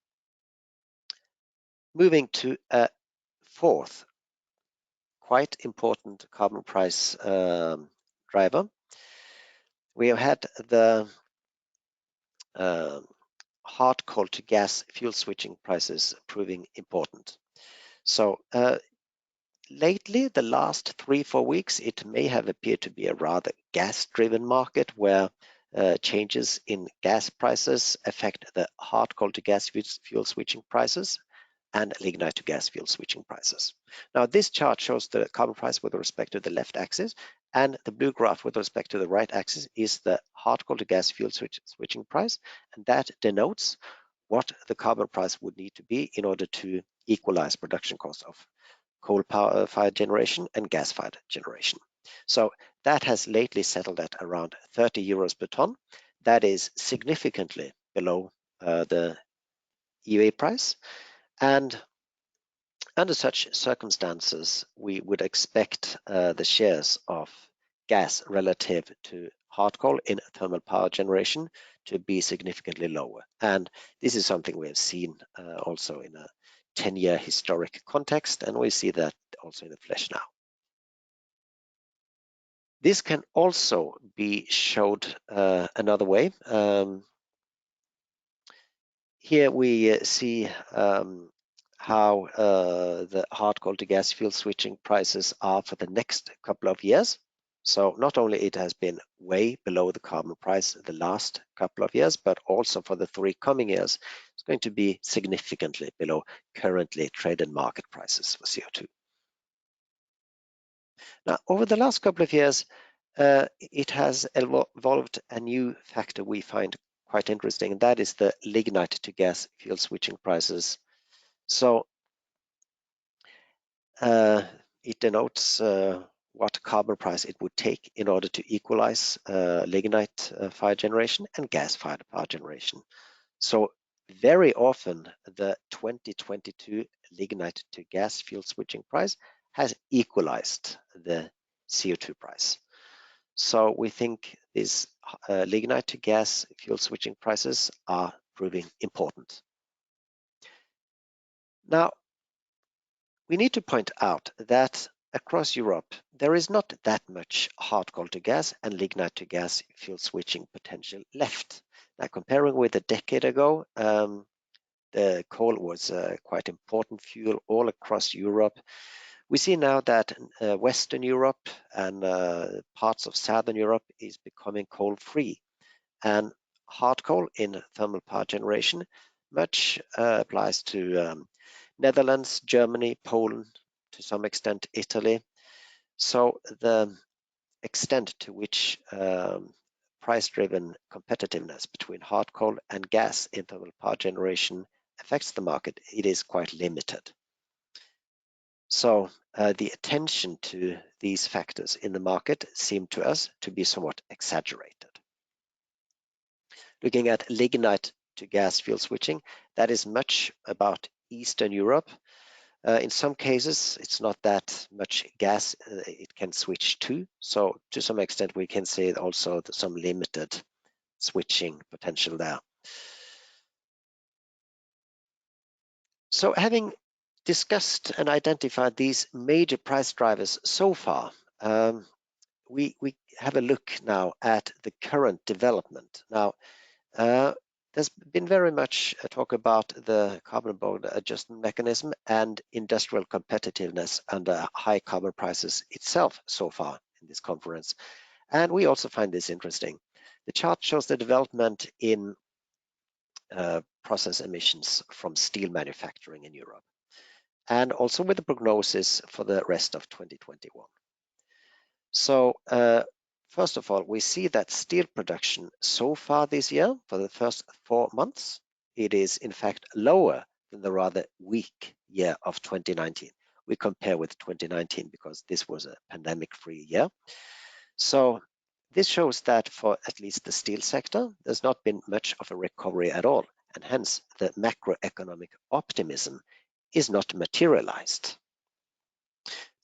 Moving to a fourth quite important carbon price driver. We have had the hard coal to gas fuel switching prices proving important. So lately, the last 3-4 weeks, it may have appeared to be a rather gas-driven market where changes in gas prices affect the hard coal to gas fuel switching prices and lignite to gas fuel switching prices. Now, this chart shows the carbon price with respect to the left axis, and the blue graph with respect to the right axis is the hard coal to gas fuel switching price, and that denotes what the carbon price would need to be in order to equalize production costs of coal-fired generation and gas-fired generation. So that has lately settled at around 30 euros per ton. That is significantly below the EUA price. And under such circumstances, we would expect the shares of gas relative to hard coal in thermal power generation to be significantly lower. And this is something we have seen also in a 10-year historic context, and we see that also in the flesh now. This can also be showed another way. Here we see how the hard coal to gas fuel switching prices are for the next couple of years. So not only it has been way below the carbon price the last couple of years, but also for the 3 coming years, it's going to be significantly below currently traded market prices for CO2. Now, over the last couple of years, it has evolved a new factor we find quite interesting, and that is the lignite to gas fuel switching prices. So it denotes what carbon price it would take in order to equalize lignite fire generation and gas-fired power generation. So very often the 2022 lignite to gas fuel switching price has equalized the CO2 price. So we think these lignite to gas fuel switching prices are proving important. Now, we need to point out that across Europe, there is not that much hard coal to gas and lignite to gas fuel switching potential left. Now, comparing with a decade ago, the coal was a quite important fuel all across Europe. We see now that Western Europe and parts of Southern Europe is becoming coal-free, and hard coal in thermal power generation much applies to Netherlands, Germany, Poland, to some extent Italy. So the extent to which price-driven competitiveness between hard coal and gas in thermal power generation affects the market, it is quite limited. So the attention to these factors in the market seem to us to be somewhat exaggerated. Looking at lignite to gas fuel switching, that is much about Eastern Europe. In some cases, it's not that much gas it can switch to. So to some extent, we can say also some limited switching potential there. So having discussed and identified these major price drivers so far, we have a look now at the current development. Now, there's been very much a talk about the carbon border adjustment mechanism and industrial competitiveness under high carbon prices itself so far in this conference. And we also find this interesting. The chart shows the development in process emissions from steel manufacturing in Europe, and also with the prognosis for the rest of 2021. So first of all, we see that steel production so far this year, for the first 4 months, it is in fact lower than the rather weak year of 2019. We compare with 2019 because this was a pandemic-free year. So this shows that for at least the steel sector, there's not been much of a recovery at all, and hence the macroeconomic optimism is not materialized.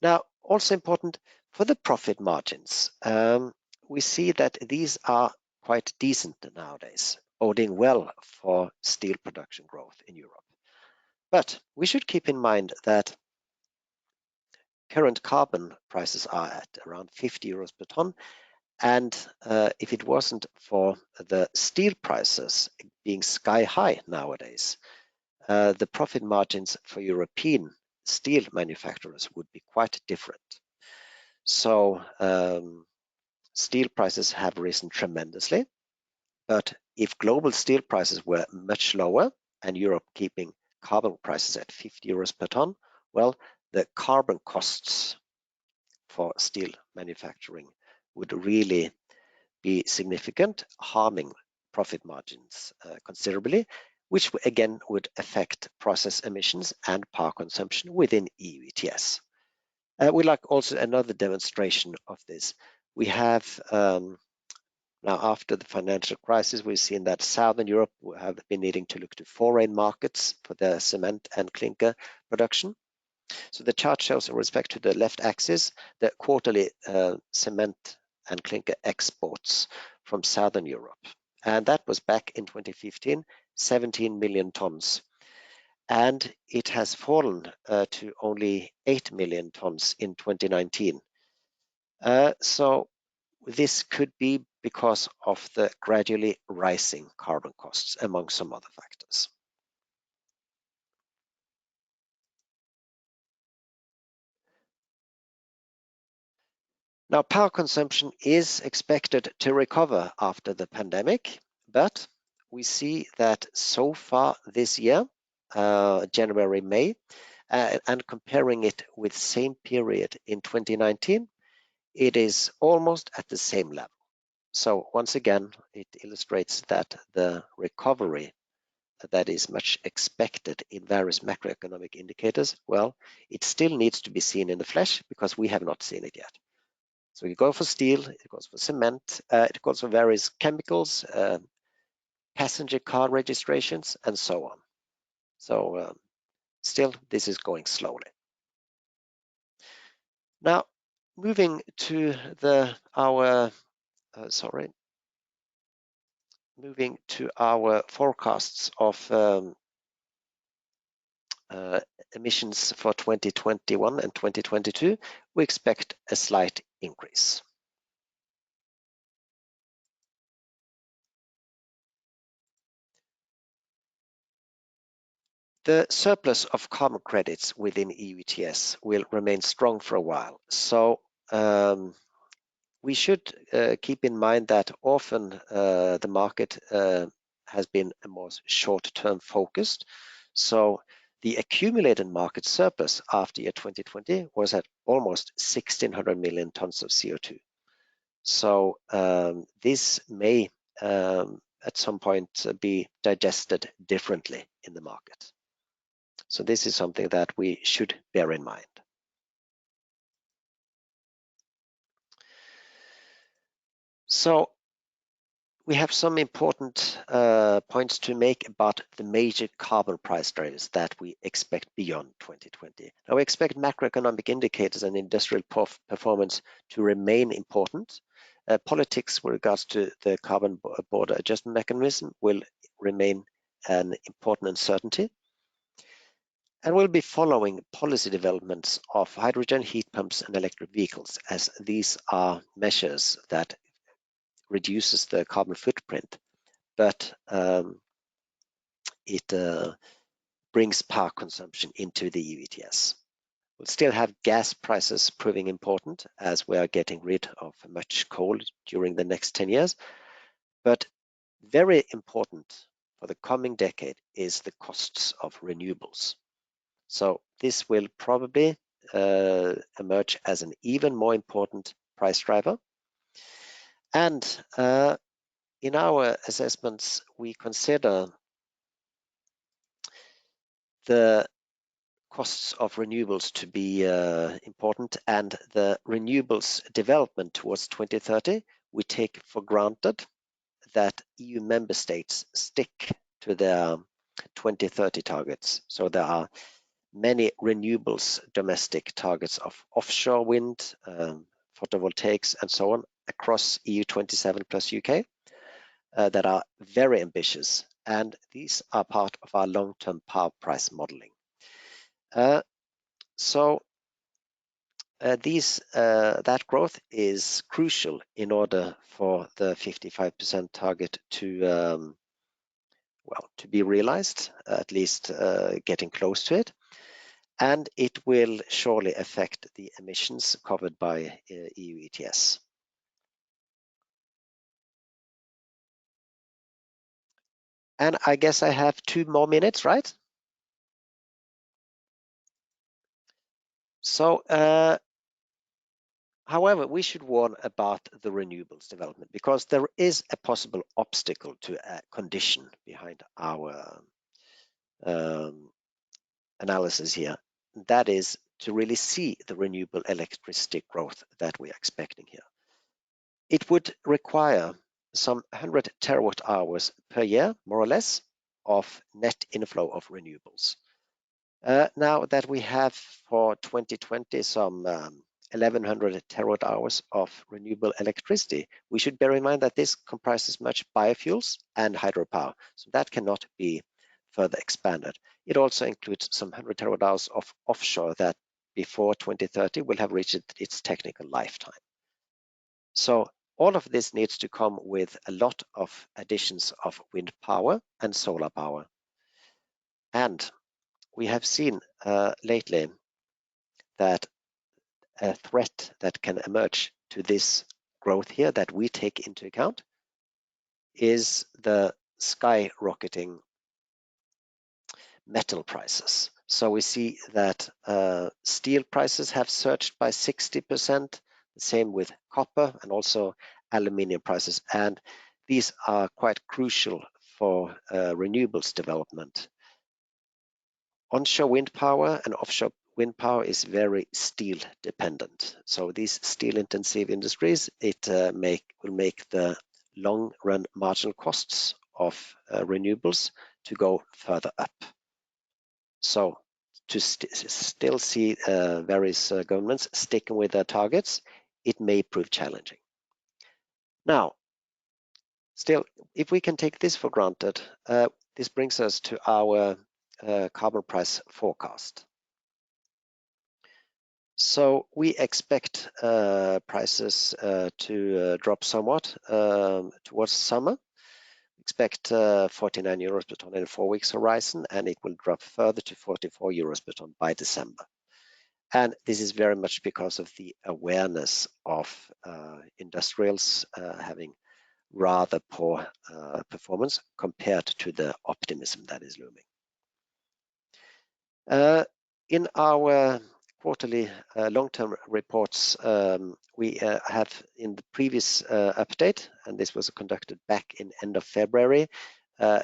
Now, also important for the profit margins, we see that these are quite decent nowadays, boding well for steel production growth in Europe. But we should keep in mind that current carbon prices are at around 50 euros per ton. And if it wasn't for the steel prices being sky high nowadays, the profit margins for European steel manufacturers would be quite different. So steel prices have risen tremendously, but if global steel prices were much lower and Europe keeping carbon prices at 50 euros per ton, well, the carbon costs for steel manufacturing would really be significant, harming profit margins considerably, which again would affect process emissions and power consumption within EU ETS. We'd like also another demonstration of this. We have now, after the financial crisis, we've seen that Southern Europe have been needing to look to foreign markets for their cement and clinker production. So the chart shows in respect to the left axis, the quarterly cement and clinker exports from Southern Europe. And that was back in 2015, 17 million tons. And it has fallen to only 8 million tons in 2019. So this could be because of the gradually rising carbon costs, among some other factors. Now, power consumption is expected to recover after the pandemic, but we see that so far this year, January, May, and comparing it with same period in 2019, it is almost at the same level. So once again, it illustrates that the recovery that is much expected in various macroeconomic indicators, well, it still needs to be seen in the flesh because we have not seen it yet. So you go for steel, it goes for cement, it goes for various chemicals, passenger car registrations, and so on. So still, this is going slowly. Now, moving to our forecasts of emissions for 2021 and 2022, we expect a slight increase. The surplus of carbon credits within EU ETS will remain strong for a while. So we should keep in mind that often the market has been a more short-term focused. So the accumulated market surplus after year 2020 was at almost 1,600 million tons of CO2. So this may at some point be digested differently in the market. So this is something that we should bear in mind. So we have some important points to make about the major carbon price drivers that we expect beyond 2020. Now we expect macroeconomic indicators and industrial performance to remain important. Politics with regards to the carbon border adjustment mechanism will remain an important uncertainty. And we'll be following policy developments of hydrogen, heat pumps, and electric vehicles, as these are measures that reduces the carbon footprint, but it brings power consumption into the EU ETS. We'll still have gas prices proving important as we are getting rid of much coal during the next 10 years. But very important for the coming decade is the costs of renewables. So this will probably emerge as an even more important price driver. And in our assessments, we consider the costs of renewables to be important, and the renewables development towards 2030, we take for granted that EU member states stick to their 2030 targets. So there are many renewables domestic targets of offshore wind, photovoltaics, and so on across EU 27 plus UK that are very ambitious, and these are part of our long-term power price modeling. That growth is crucial in order for the 55% target to be realized, at least getting close to it. And it will surely affect the emissions covered by EU ETS. And I guess I have 2 more minutes, right? So, however, we should warn about the renewables development, because there is a possible obstacle to a condition behind our analysis here. That is to really see the renewable electricity growth that we are expecting here. It would require some 100 terawatt hours per year, more or less, of net inflow of renewables. Now that we have for 2020 some 1100 terawatt hours of renewable electricity, we should bear in mind that this comprises much biofuels and hydropower, so that cannot be further expanded. It also includes some 100 terawatt hours of offshore that before 2030 will have reached its technical lifetime. So all of this needs to come with a lot of additions of wind power and solar power. And we have seen lately that a threat that can emerge to this growth here that we take into account is the skyrocketing metal prices. So we see that steel prices have surged by 60%, the same with copper and also aluminium prices. And these are quite crucial for renewables development. Onshore wind power and offshore wind power is very steel dependent. So these steel intensive industries, it will make the long run marginal costs of renewables to go further up. So to still see various governments sticking with their targets, it may prove challenging. Now, still, if we can take this for granted, this brings us to our carbon price forecast. So we expect prices to drop somewhat towards summer. Expect 49 euros per ton in a 4 weeks horizon, and it will drop further to 44 euros per ton by December. And this is very much because of the awareness of industrials having rather poor performance compared to the optimism that is looming. In our quarterly long-term reports, we have in the previous update, and this was conducted back in end of February,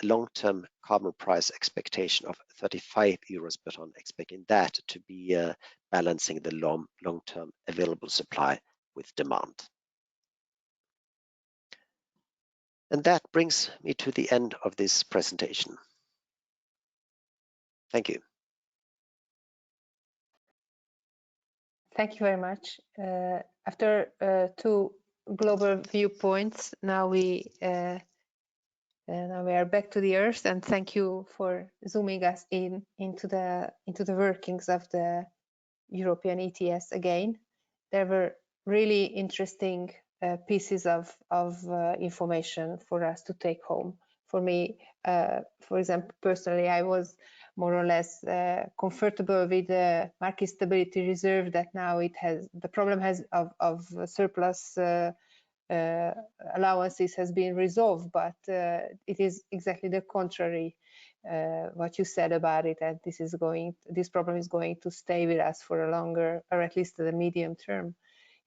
long-term carbon price expectation of 35 euros per ton, expecting that to be balancing the long-term available supply with demand. And that brings me to the end of this presentation. Thank you. Thank you very much. After 2 global viewpoints, now we are back to the earth, and thank you for zooming us into the workings of the European ETS again. There were really interesting pieces of information for us to take home. For me, for example, personally, I was more or less comfortable with the market stability reserve that now it has, the problem of surplus allowances has been resolved, but it is exactly the contrary, what you said about it, and this problem is going to stay with us for a longer, or at least the medium term.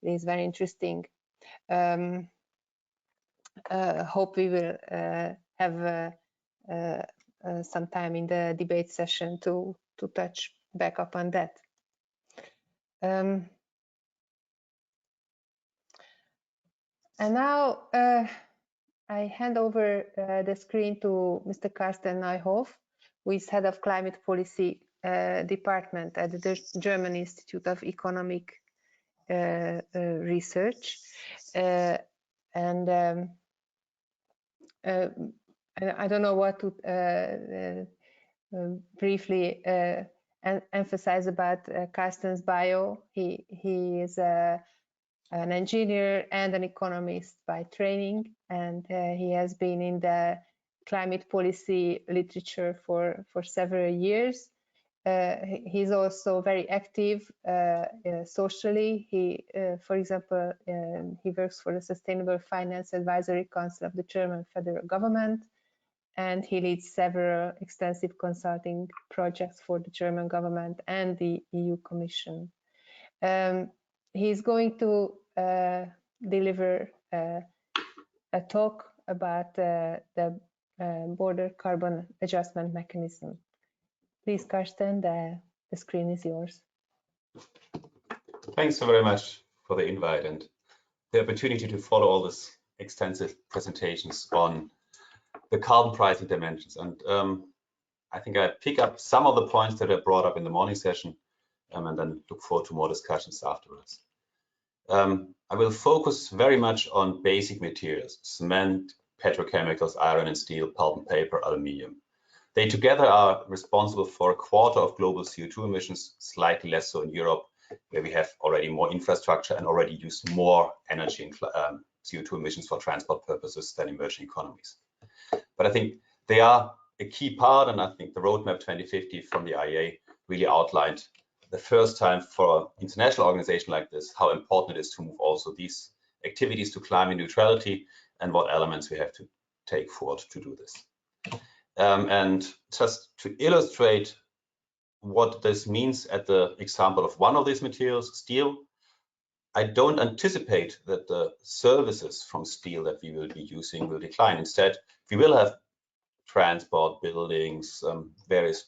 It is very interesting. Hope we will have some time in the debate session to touch back up on that. And now I hand over the screen to Mr. Karsten Neuhoff, who is head of climate policy department at the German Institute of Economic Research. And I don't know what to briefly emphasize about Karsten's bio. He is an engineer and an economist by training, and he has been in the climate policy literature for several years. He's also very active socially. He, for example, he works for the Sustainable Finance Advisory Council of the German federal government, and he leads several extensive consulting projects for the German government and the EU Commission. He's going to deliver a talk about the border carbon adjustment mechanism. Please, Karsten, the screen is yours. Thanks so very much for the invite and the opportunity to follow all these extensive presentations on the carbon pricing dimensions. And I think I pick up some of the points that I brought up in the morning session and then look forward to more discussions afterwards. I will focus very much on basic materials: cement, petrochemicals, iron and steel, pulp and paper, aluminium. They together are responsible for 1/4 of global CO2 emissions, slightly less so in Europe, where we have already more infrastructure and already use more energy and CO2 emissions for transport purposes than emerging economies. But I think they are a key part, and I think the roadmap 2050 from the IEA really outlined the first time for an international organization like this, how important it is to move also these activities to climate neutrality and what elements we have to take forward to do this. And just to illustrate what this means at the example of one of these materials, steel, I don't anticipate that the services from steel that we will be using will decline. Instead, we will have transport, buildings, various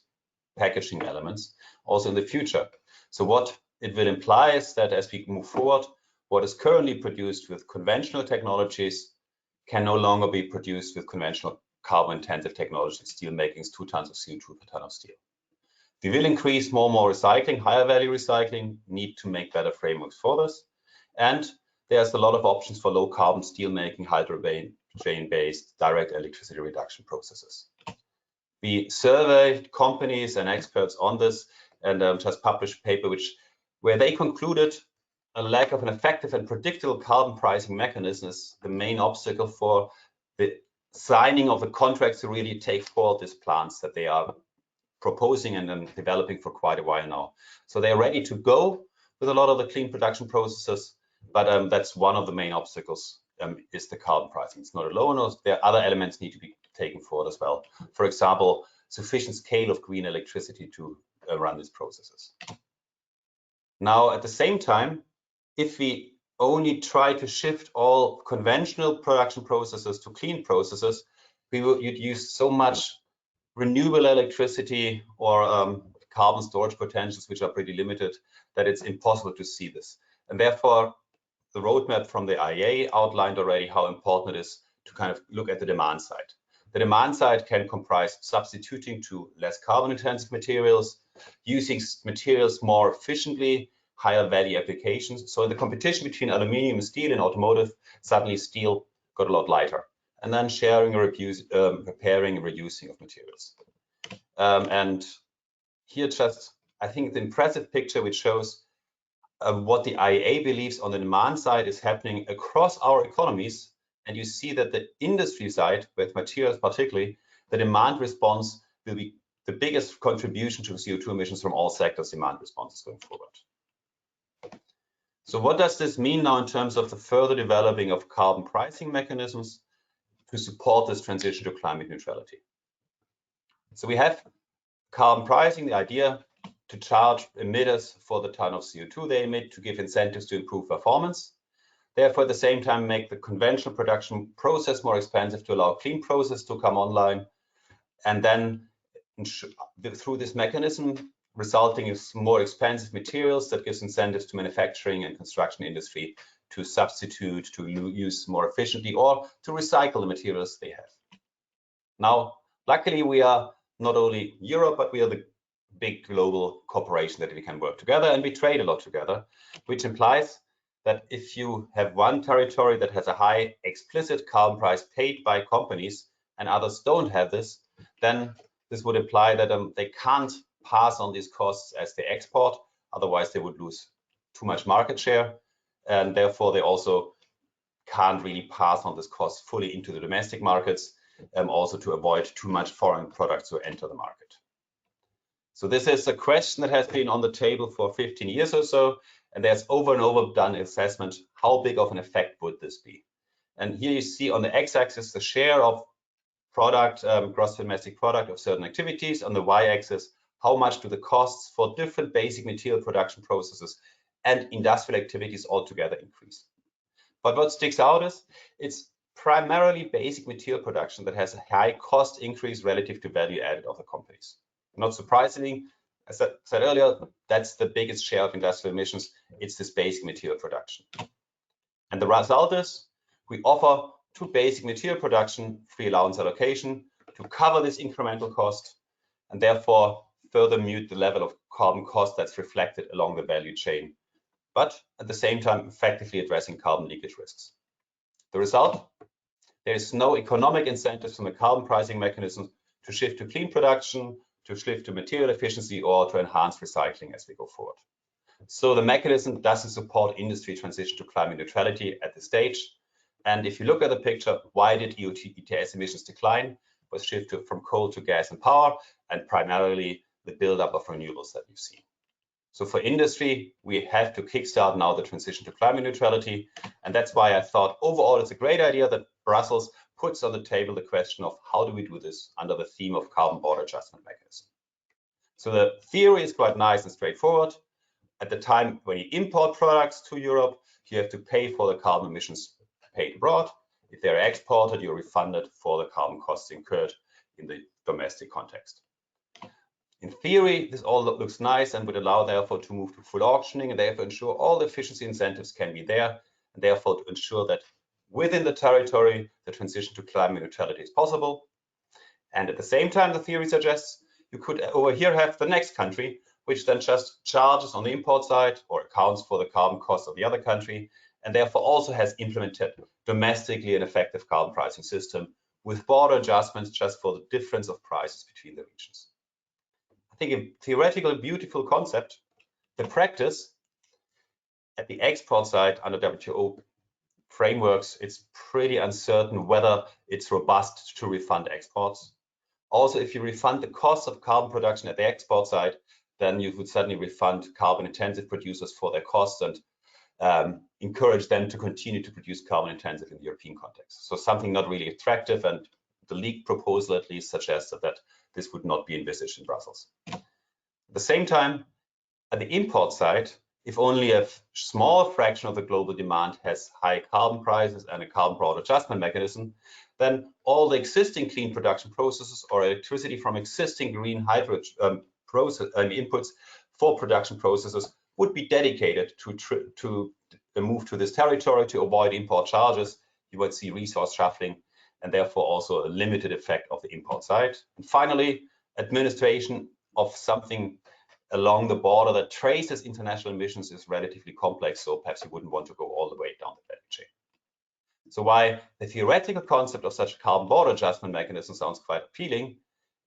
packaging elements also in the future. So what it will imply is that as we move forward, what is currently produced with conventional technologies can no longer be produced with conventional carbon-intensive technology. Steel making is 2 tons of CO2 per ton of steel. We will increase more and more recycling, higher value recycling, need to make better frameworks for this. And there's a lot of options for low carbon steel making, hydrogen-based direct electricity reduction processes. We surveyed companies and experts on this and just published a paper where they concluded a lack of an effective and predictable carbon pricing mechanism is the main obstacle for the signing of the contracts to really take forward these plans that they are proposing and then developing for quite a while now. So they're ready to go with a lot of the clean production processes, but that's one of the main obstacles is the carbon pricing. It's not alone, there are other elements need to be taken forward as well. For example, sufficient scale of green electricity to run these processes. Now, at the same time, if we only try to shift all conventional production processes to clean processes, you'd use so much renewable electricity or carbon storage potentials, which are pretty limited, that it's impossible to see this. And therefore, the roadmap from the IEA outlined already how important it is to kind of look at the demand side. The demand side can comprise substituting to less carbon intensive materials, using materials more efficiently, higher value applications. So in the competition between aluminium and steel in automotive, suddenly steel got a lot lighter. And then sharing or repairing and reusing of materials. And here just, I think the impressive picture which shows what the IEA believes on the demand side is happening across our economies. And you see that the industry side, with materials particularly, the demand response will be the biggest contribution to CO2 emissions from all sectors' demand responses going forward. So what does this mean now in terms of the further developing of carbon pricing mechanisms to support this transition to climate neutrality? So we have carbon pricing, the idea to charge emitters for the ton of CO2 they emit to give incentives to improve performance. Therefore, at the same time, make the conventional production process more expensive to allow clean process to come online. And then through this mechanism, resulting in more expensive materials that gives incentives to manufacturing and construction industry to substitute, to use more efficiently, or to recycle the materials they have. Now, luckily, we are not only Europe, but we are the big global corporation that we can work together, and we trade a lot together, which implies that if you have one territory that has a high explicit carbon price paid by companies and others don't have this, then this would imply that they can't pass on these costs as they export, otherwise they would lose too much market share, and therefore they also can't really pass on this cost fully into the domestic markets, also to avoid too much foreign products to enter the market. So this is a question that has been on the table for 15 years or so, and there's over and over done assessment, how big of an effect would this be? And here you see on the x-axis the share of product, gross domestic product of certain activities. On the y-axis, how much do the costs for different basic material production processes and industrial activities altogether increase? But what sticks out is it's primarily basic material production that has a high cost increase relative to value added of the companies. Not surprisingly, as I said earlier, that's the biggest share of industrial emissions. It's this basic material production. And the result is we offer to basic material production free allowance allocation to cover this incremental cost, and therefore further mute the level of carbon cost that's reflected along the value chain, but at the same time effectively addressing carbon leakage risks. The result? There is no economic incentives from the carbon pricing mechanism to shift to clean production, to shift to material efficiency, or to enhance recycling as we go forward. So the mechanism doesn't support industry transition to climate neutrality at this stage. And if you look at the picture, why did EU ETS emissions decline? It was shifted from coal to gas and power, and primarily the buildup of renewables that we've seen. So for industry, we have to kickstart now the transition to climate neutrality. And that's why I thought overall it's a great idea that Brussels puts on the table the question of how do we do this under the theme of carbon border adjustment mechanism. So the theory is quite nice and straightforward. At the time when you import products to Europe, you have to pay for the carbon emissions paid abroad. If they're exported, you're refunded for the carbon costs incurred in the domestic context. In theory, this all looks nice and would allow, therefore, to move to full auctioning and therefore ensure all the efficiency incentives can be there, and therefore to ensure that within the territory, the transition to climate neutrality is possible. And at the same time, the theory suggests you could over here have the next country, which then just charges on the import side or accounts for the carbon cost of the other country, and therefore also has implemented domestically an effective carbon pricing system with border adjustments just for the difference of prices between the regions. I think a theoretical, beautiful concept. The practice at the export side under WTO frameworks, it's pretty uncertain whether it's robust to refund exports. Also, if you refund the cost of carbon production at the export side, then you would certainly refund carbon intensive producers for their costs and encourage them to continue to produce carbon intensive in the European context. So something not really attractive, and the leaked proposal at least suggested that this would not be envisaged in Brussels. At the same time, at the import side, if only a small fraction of the global demand has high carbon prices and a carbon border adjustment mechanism, then all the existing clean production processes or electricity from existing green hydrogen inputs for production processes would be dedicated to move to this territory to avoid import charges. You would see resource shuffling and therefore also a limited effect of the import side. And finally, administration of something along the border that traces international emissions is relatively complex, so perhaps you wouldn't want to go all the way down the value chain. So while the theoretical concept of such a carbon border adjustment mechanism sounds quite appealing,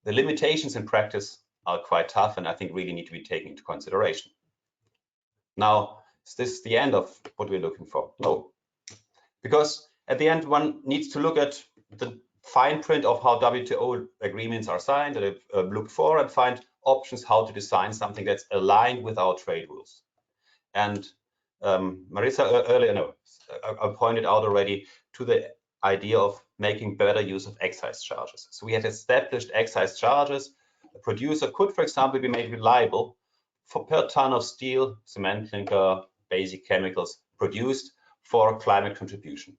the limitations in practice are quite tough and I think really need to be taken into consideration. Now, is this the end of what we're looking for? No, because at the end one needs to look at the fine print of how WTO agreements are signed and look for and find options how to design something that's aligned with our trade rules. And Marissa I pointed out already to the idea of making better use of excise charges. So we had established excise charges. A producer could, for example, be made reliable for per ton of steel, cement, clinker, basic chemicals produced for climate contribution.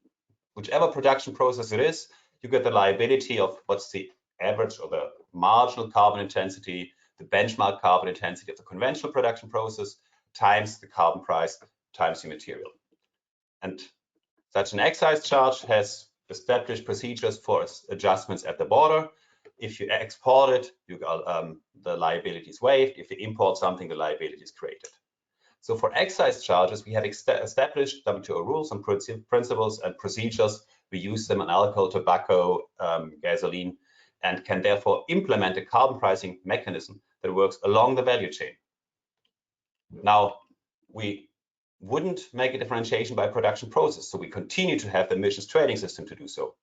Whichever production process it is, you get the liability of what's the average or the marginal carbon intensity, the benchmark carbon intensity of the conventional production process times the carbon price times the material. And such an excise charge has established procedures for adjustments at the border. If you export it, the liability is waived. If you import something, the liability is created. So for excise charges, we have established WTO rules and principles and procedures. We use them on alcohol, tobacco, gasoline, and can therefore implement a carbon pricing mechanism that works along the value chain. Now, we wouldn't make a differentiation by production process, so we continue to have the emissions trading system to do so.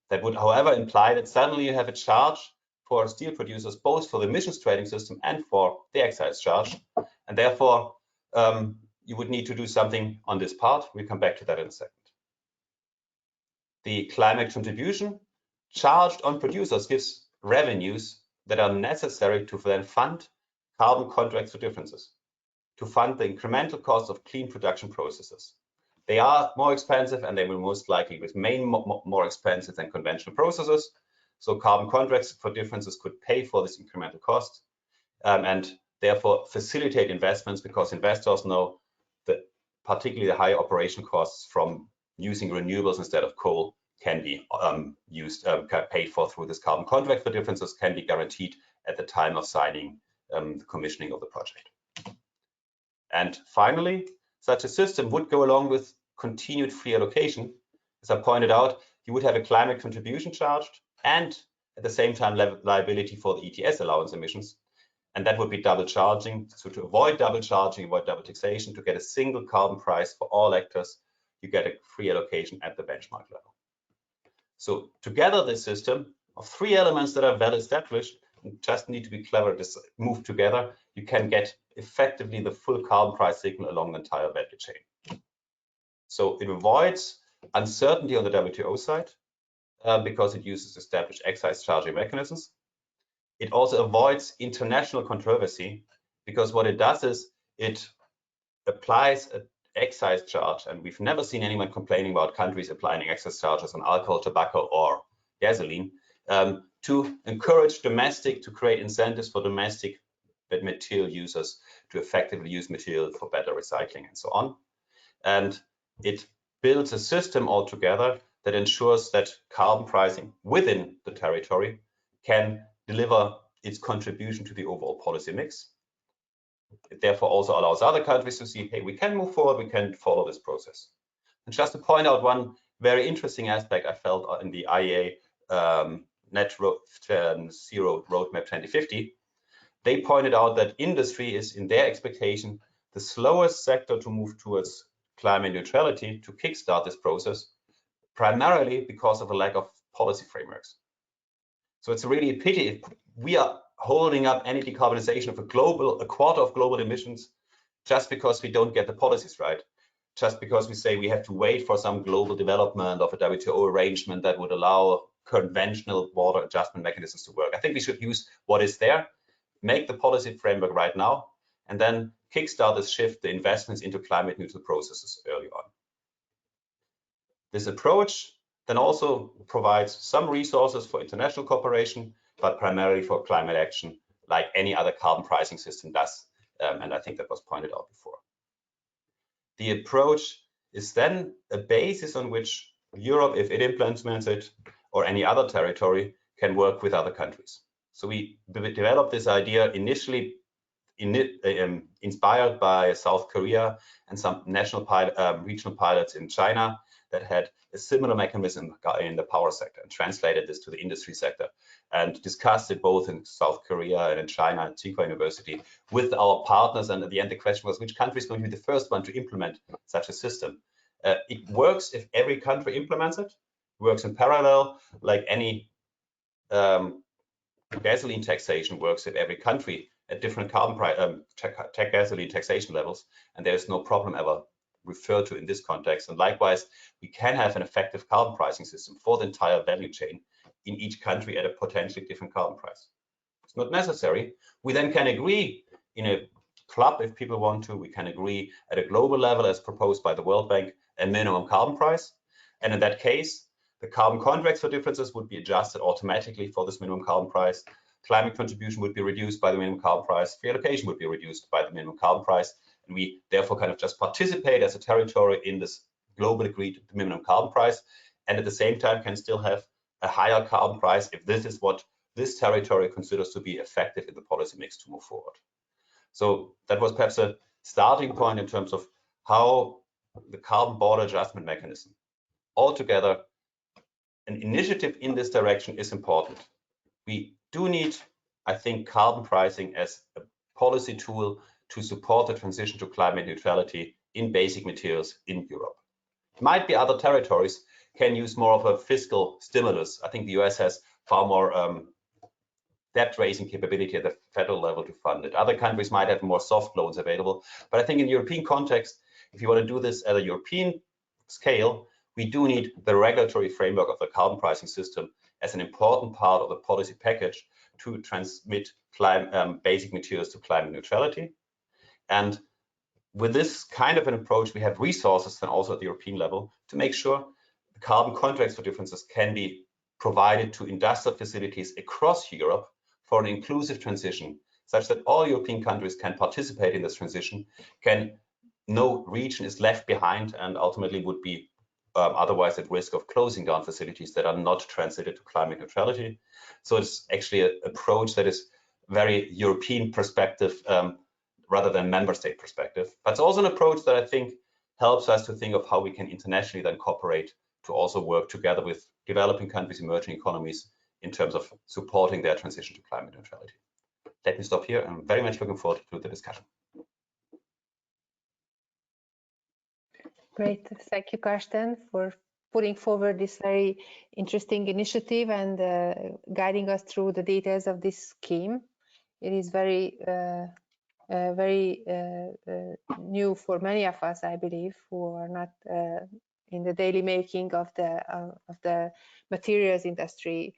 That would, however, imply that suddenly you have a charge for steel producers, both for the emissions trading system and for the excise charge, and therefore you would need to do something on this part. We'll come back to that in a second. The climate contribution charged on producers gives revenues that are necessary to then fund carbon contracts for differences, to fund the incremental cost of clean production processes. They are more expensive and they will most likely remain more expensive than conventional processes. So carbon contracts for differences could pay for this incremental cost and therefore facilitate investments, because investors know that particularly the high operation costs from using renewables instead of coal can be paid for through this carbon contract for differences, can be guaranteed at the time of signing the commissioning of the project. And finally, such a system would go along with continued free allocation. As I pointed out, you would have a climate contribution charged and at the same time liability for the ETS allowance emissions. And that would be double charging. So to avoid double charging, avoid double taxation, to get a single carbon price for all actors, you get a free allocation at the benchmark level. So together, this system of three elements that are well established and just need to be clever to move together, you can get effectively the full carbon price signal along the entire value chain. So it avoids uncertainty on the WTO side because it uses established excise charging mechanisms. It also avoids international controversy, because what it does is it applies an excise charge, and we've never seen anyone complaining about countries applying excise charges on alcohol, tobacco, or gasoline, to encourage to create incentives for domestic material users to effectively use material for better recycling and so on. And it builds a system altogether that ensures that carbon pricing within the territory can deliver its contribution to the overall policy mix. It therefore also allows other countries to see, hey, we can move forward, we can follow this process. And just to point out one very interesting aspect I felt in the IEA Net Zero Roadmap 2050, they pointed out that industry is, in their expectation, the slowest sector to move towards climate neutrality, to kickstart this process, primarily because of a lack of policy frameworks. So it's really a pity if we are holding up any decarbonization of a quarter of global emissions just because we don't get the policies right, just because we say we have to wait for some global development of a WTO arrangement that would allow conventional border adjustment mechanisms to work. I think we should use what is there, make the policy framework right now, and then kickstart this shift, the investments into climate neutral processes early on. This approach then also provides some resources for international cooperation, but primarily for climate action, like any other carbon pricing system does. And I think that was pointed out before. The approach is then a basis on which Europe, if it implements it, or any other territory, can work with other countries. So we developed this idea initially inspired by South Korea and some national regional pilots in China that had a similar mechanism in the power sector, and translated this to the industry sector and discussed it both in South Korea and in China at Tsinghua University with our partners. And at the end, the question was, which country is going to be the first one to implement such a system? It works if every country implements it. It works in parallel, like any gasoline taxation works if every country at different carbon price gasoline taxation levels, and there is no problem ever referred to in this context. And likewise, we can have an effective carbon pricing system for the entire value chain in each country at a potentially different carbon price. It's not necessary. We then can agree in a club, if people want to, we can agree at a global level as proposed by the World Bank, a minimum carbon price. And in that case, the carbon contracts for differences would be adjusted automatically for this minimum carbon price. Climate contribution would be reduced by the minimum carbon price. Free allocation would be reduced by the minimum carbon price. And we therefore kind of just participate as a territory in this globally agreed minimum carbon price. And at the same time can still have a higher carbon price if this is what this territory considers to be effective in the policy mix to move forward. So that was perhaps a starting point in terms of how the carbon border adjustment mechanism. Altogether, an initiative in this direction is important. We do need, I think, carbon pricing as a policy tool to support the transition to climate neutrality in basic materials in Europe. Might be other territories can use more of a fiscal stimulus. I think the US has far more debt raising capability at the federal level to fund it. Other countries might have more soft loans available. But I think in the European context, if you want to do this at a European scale, we do need the regulatory framework of the carbon pricing system as an important part of the policy package to transmit basic materials to climate neutrality. And with this kind of an approach, we have resources then also at the European level to make sure the carbon contracts for differences can be provided to industrial facilities across Europe for an inclusive transition, such that all European countries can participate in this transition, no region is left behind and ultimately would be otherwise at risk of closing down facilities that are not transited to climate neutrality. So it's actually an approach that is very European perspective rather than member state perspective. But it's also an approach that I think helps us to think of how we can internationally then cooperate to also work together with developing countries, emerging economies in terms of supporting their transition to climate neutrality. Let me stop here. I'm very much looking forward to the discussion. Great. Thank you, Karsten, for putting forward this very interesting initiative and guiding us through the details of this scheme. It is very new for many of us, I believe, who are not in the daily making of the materials industry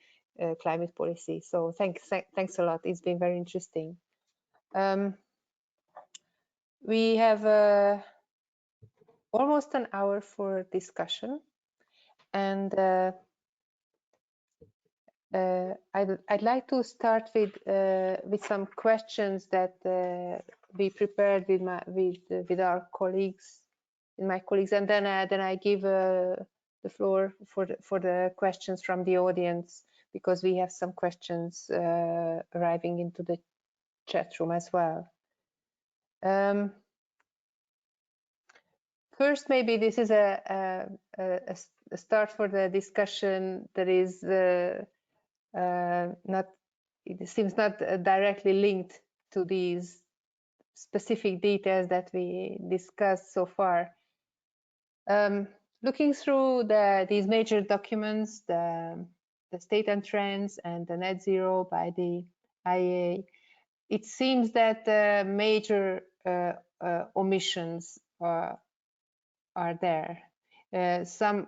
climate policy. So thanks a lot. It's been very interesting. We have almost an hour for discussion, and I'd like to start with some questions that we prepared with our colleagues, my colleagues, and then I give the floor for the questions from the audience, because we have some questions arriving into the chat room as well. First, maybe this is start for the discussion, there is not, it seems not directly linked to these specific details that we discussed so far. Looking through these major documents, the state and trends and the net zero by the IEA, it seems that major omissions are there. Some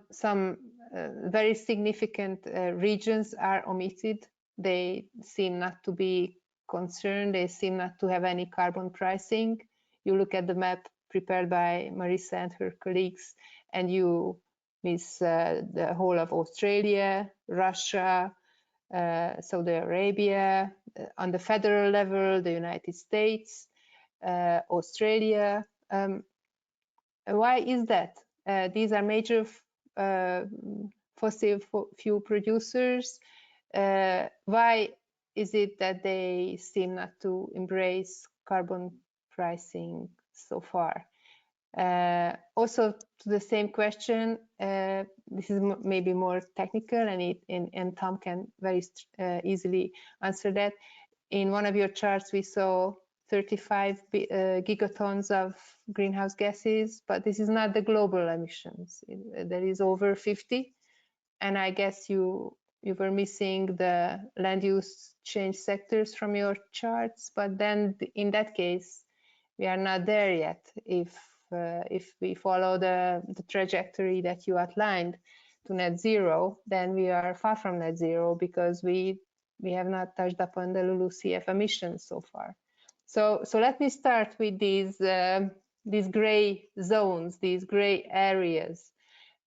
very significant regions are omitted. They seem not to be concerned. They seem not to have any carbon pricing. You look at the map prepared by Marissa and her colleagues, and you miss the whole of Australia, Russia, Saudi Arabia, on the federal level, the United States, Australia. Why is that? These are major fossil fuel producers. Why is it that they seem not to embrace carbon pricing so far? Also, to the same question, this is maybe more technical, and Tom can very easily answer that. In one of your charts, we saw 35 gigatons of greenhouse gases, but this is not the global emissions. There is over 50, and I guess you were missing the land use change sectors from your charts, but then in that case, we are not there yet. If we follow the trajectory that you outlined to net zero, then we are far from net zero because we have not touched upon the LULUCF emissions so far. So let me start with these gray zones, these gray areas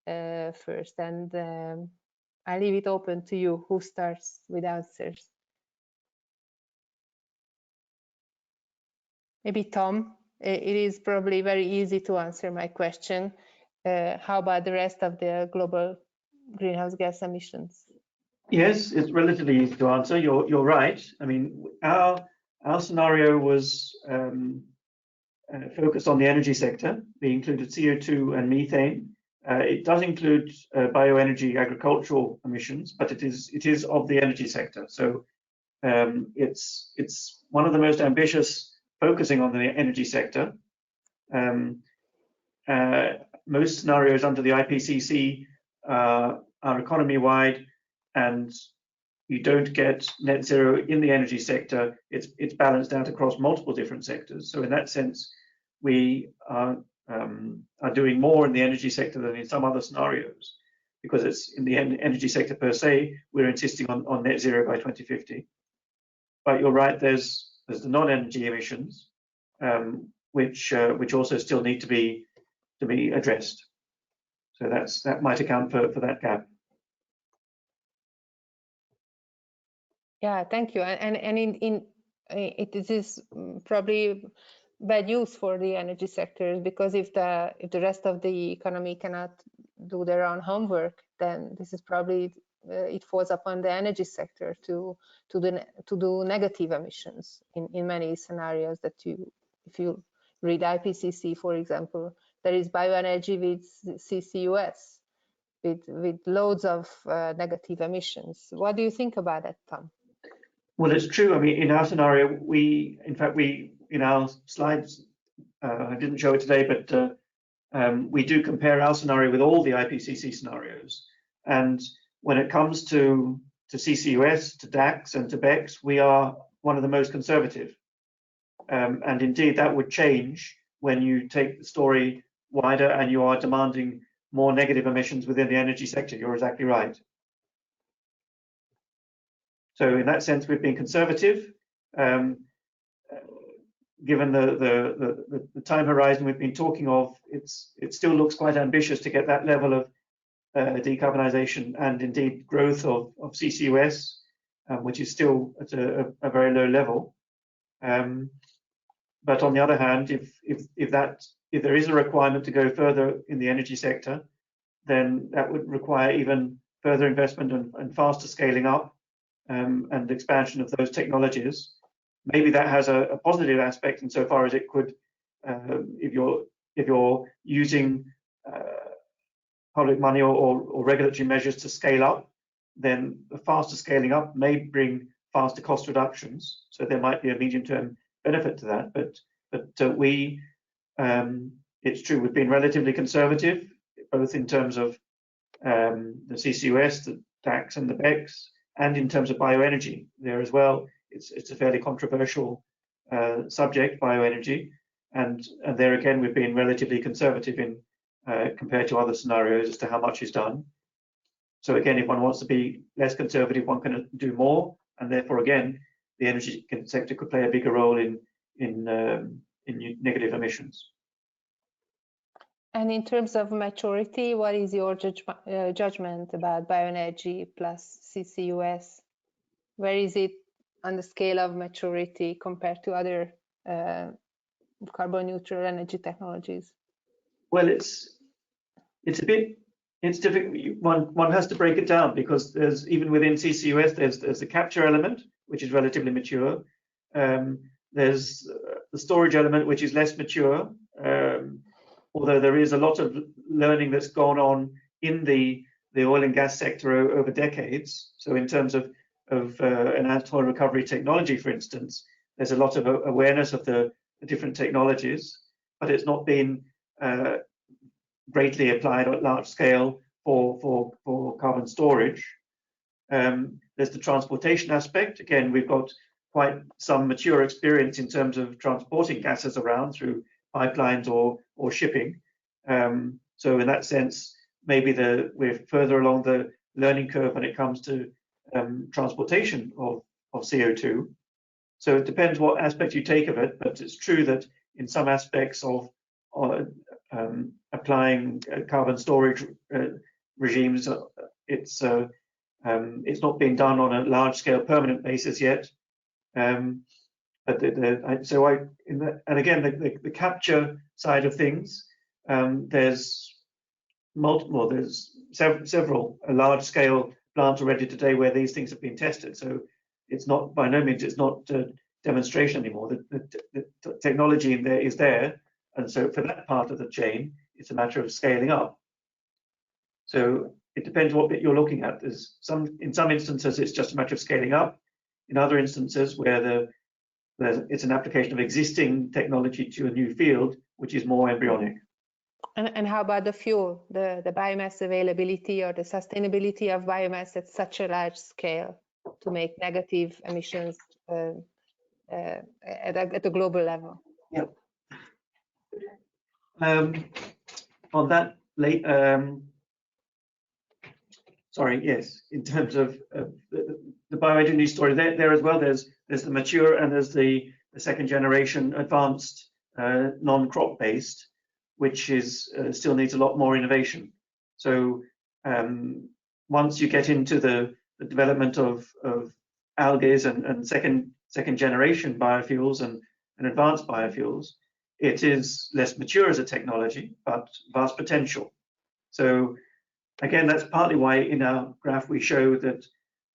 first, and I leave it open to you. Who starts with answers? Maybe Tom. It is probably very easy to answer my question. How about the rest of the global greenhouse gas emissions? Yes, it's relatively easy to answer. You're right. I mean, our scenario was focused on the energy sector. We included CO2 and methane. It does include bioenergy, agricultural emissions, but it is of the energy sector. So it's one of the most ambitious, focusing on the energy sector. Most scenarios under the IPCC are economy-wide, and you don't get net zero in the energy sector. It's balanced out across multiple different sectors. So in that sense, we are doing more in the energy sector than in some other scenarios, because it's in the energy sector per se, we're insisting on net zero by 2050. But you're right, there's the non-energy emissions, which also still need to be addressed. So that might account for that gap. Yeah, thank you. And it is probably bad news for the energy sectors, because if the rest of the economy cannot do their own homework, then this is probably it falls upon the energy sector to do negative emissions in many scenarios that if you read IPCC, for example, there is bioenergy with CCUS with loads of negative emissions. What do you think about that, Tom? Well, it's true. I mean, in our scenario, in fact, in our slides, I didn't show it today, but we do compare our scenario with all the IPCC scenarios. And when it comes to CCUS, to DACs, and to BECCS, we are one of the most conservative. And indeed, that would change when you take the story wider and you are demanding more negative emissions within the energy sector. You're exactly right. So in that sense, we've been conservative. Given the time horizon we've been talking of, it still looks quite ambitious to get that level of decarbonisation and indeed growth of CCUS, which is still at a very low level. But on the other hand, if there is a requirement to go further in the energy sector, then that would require even further investment and faster scaling up and expansion of those technologies. Maybe that has a positive aspect insofar as it could, if you're using public money or regulatory measures to scale up, then the faster scaling up may bring faster cost reductions. So there might be a medium-term benefit to that. But it's true, we've been relatively conservative, both in terms of the CCUS, the DACs and the BECs, and in terms of bioenergy there as well. It's a fairly controversial subject, bioenergy, and there again we've been relatively conservative in compared to other scenarios as to how much is done. So again, if one wants to be less conservative, one can do more, and therefore again the energy sector could play a bigger role in negative emissions. And in terms of maturity, what is your judgment about bioenergy plus CCUS? Where is it on the scale of maturity compared to other carbon neutral energy technologies? Well, it's difficult. One has to break it down, because there's, even within CCUS, there's the capture element, which is relatively mature. There's the storage element, which is less mature. Although there is a lot of learning that's gone on in the oil and gas sector over decades. So in terms of enhanced oil recovery technology, for instance, there's a lot of awareness of the different technologies, but it's not been greatly applied at large scale for carbon storage. There's the transportation aspect. Again, we've got quite some mature experience in terms of transporting gases around through pipelines or shipping. So in that sense, maybe we're further along the learning curve when it comes to transportation of CO2. So it depends what aspect you take of it, but it's true that in some aspects of applying carbon storage regimes, it's not been done on a large-scale permanent basis yet. But and again, the capture side of things, there's several large-scale plants already today where these things have been tested. So it's not, by no means, it's not a demonstration anymore. The technology in there is there, and so for that part of the chain, it's a matter of scaling up. So it depends what bit you're looking at. In some instances, it's just a matter of scaling up. In other instances, where it's an application of existing technology to a new field, which is more embryonic. And how about the fuel, the biomass availability or the sustainability of biomass at such a large scale to make negative emissions at a global level? Yep. On that yes, in terms of the bioenergy story, there as well, there's the mature and there's the second generation advanced non-crop based, which is still needs a lot more innovation. So once you get into the development of algae and second generation biofuels and advanced biofuels, it is less mature as a technology, but vast potential. So again, that's partly why in our graph we show that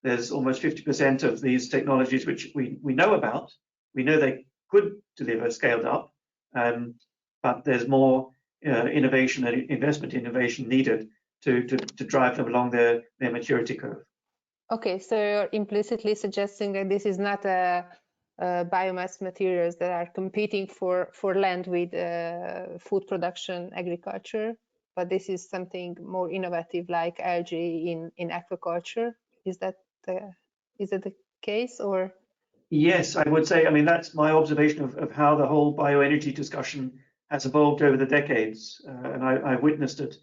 there's almost 50% of these technologies which we know about. We know they could deliver scaled up, but there's more innovation and investment innovation needed to drive them along their maturity curve. Okay, so you're implicitly suggesting that this is not a biomass materials that are competing for land with food production, agriculture, but this is something more innovative like algae in aquaculture. Is that the case, or? Yes, I would say. I mean, that's my observation of how the whole bioenergy discussion has evolved over the decades, and I've witnessed it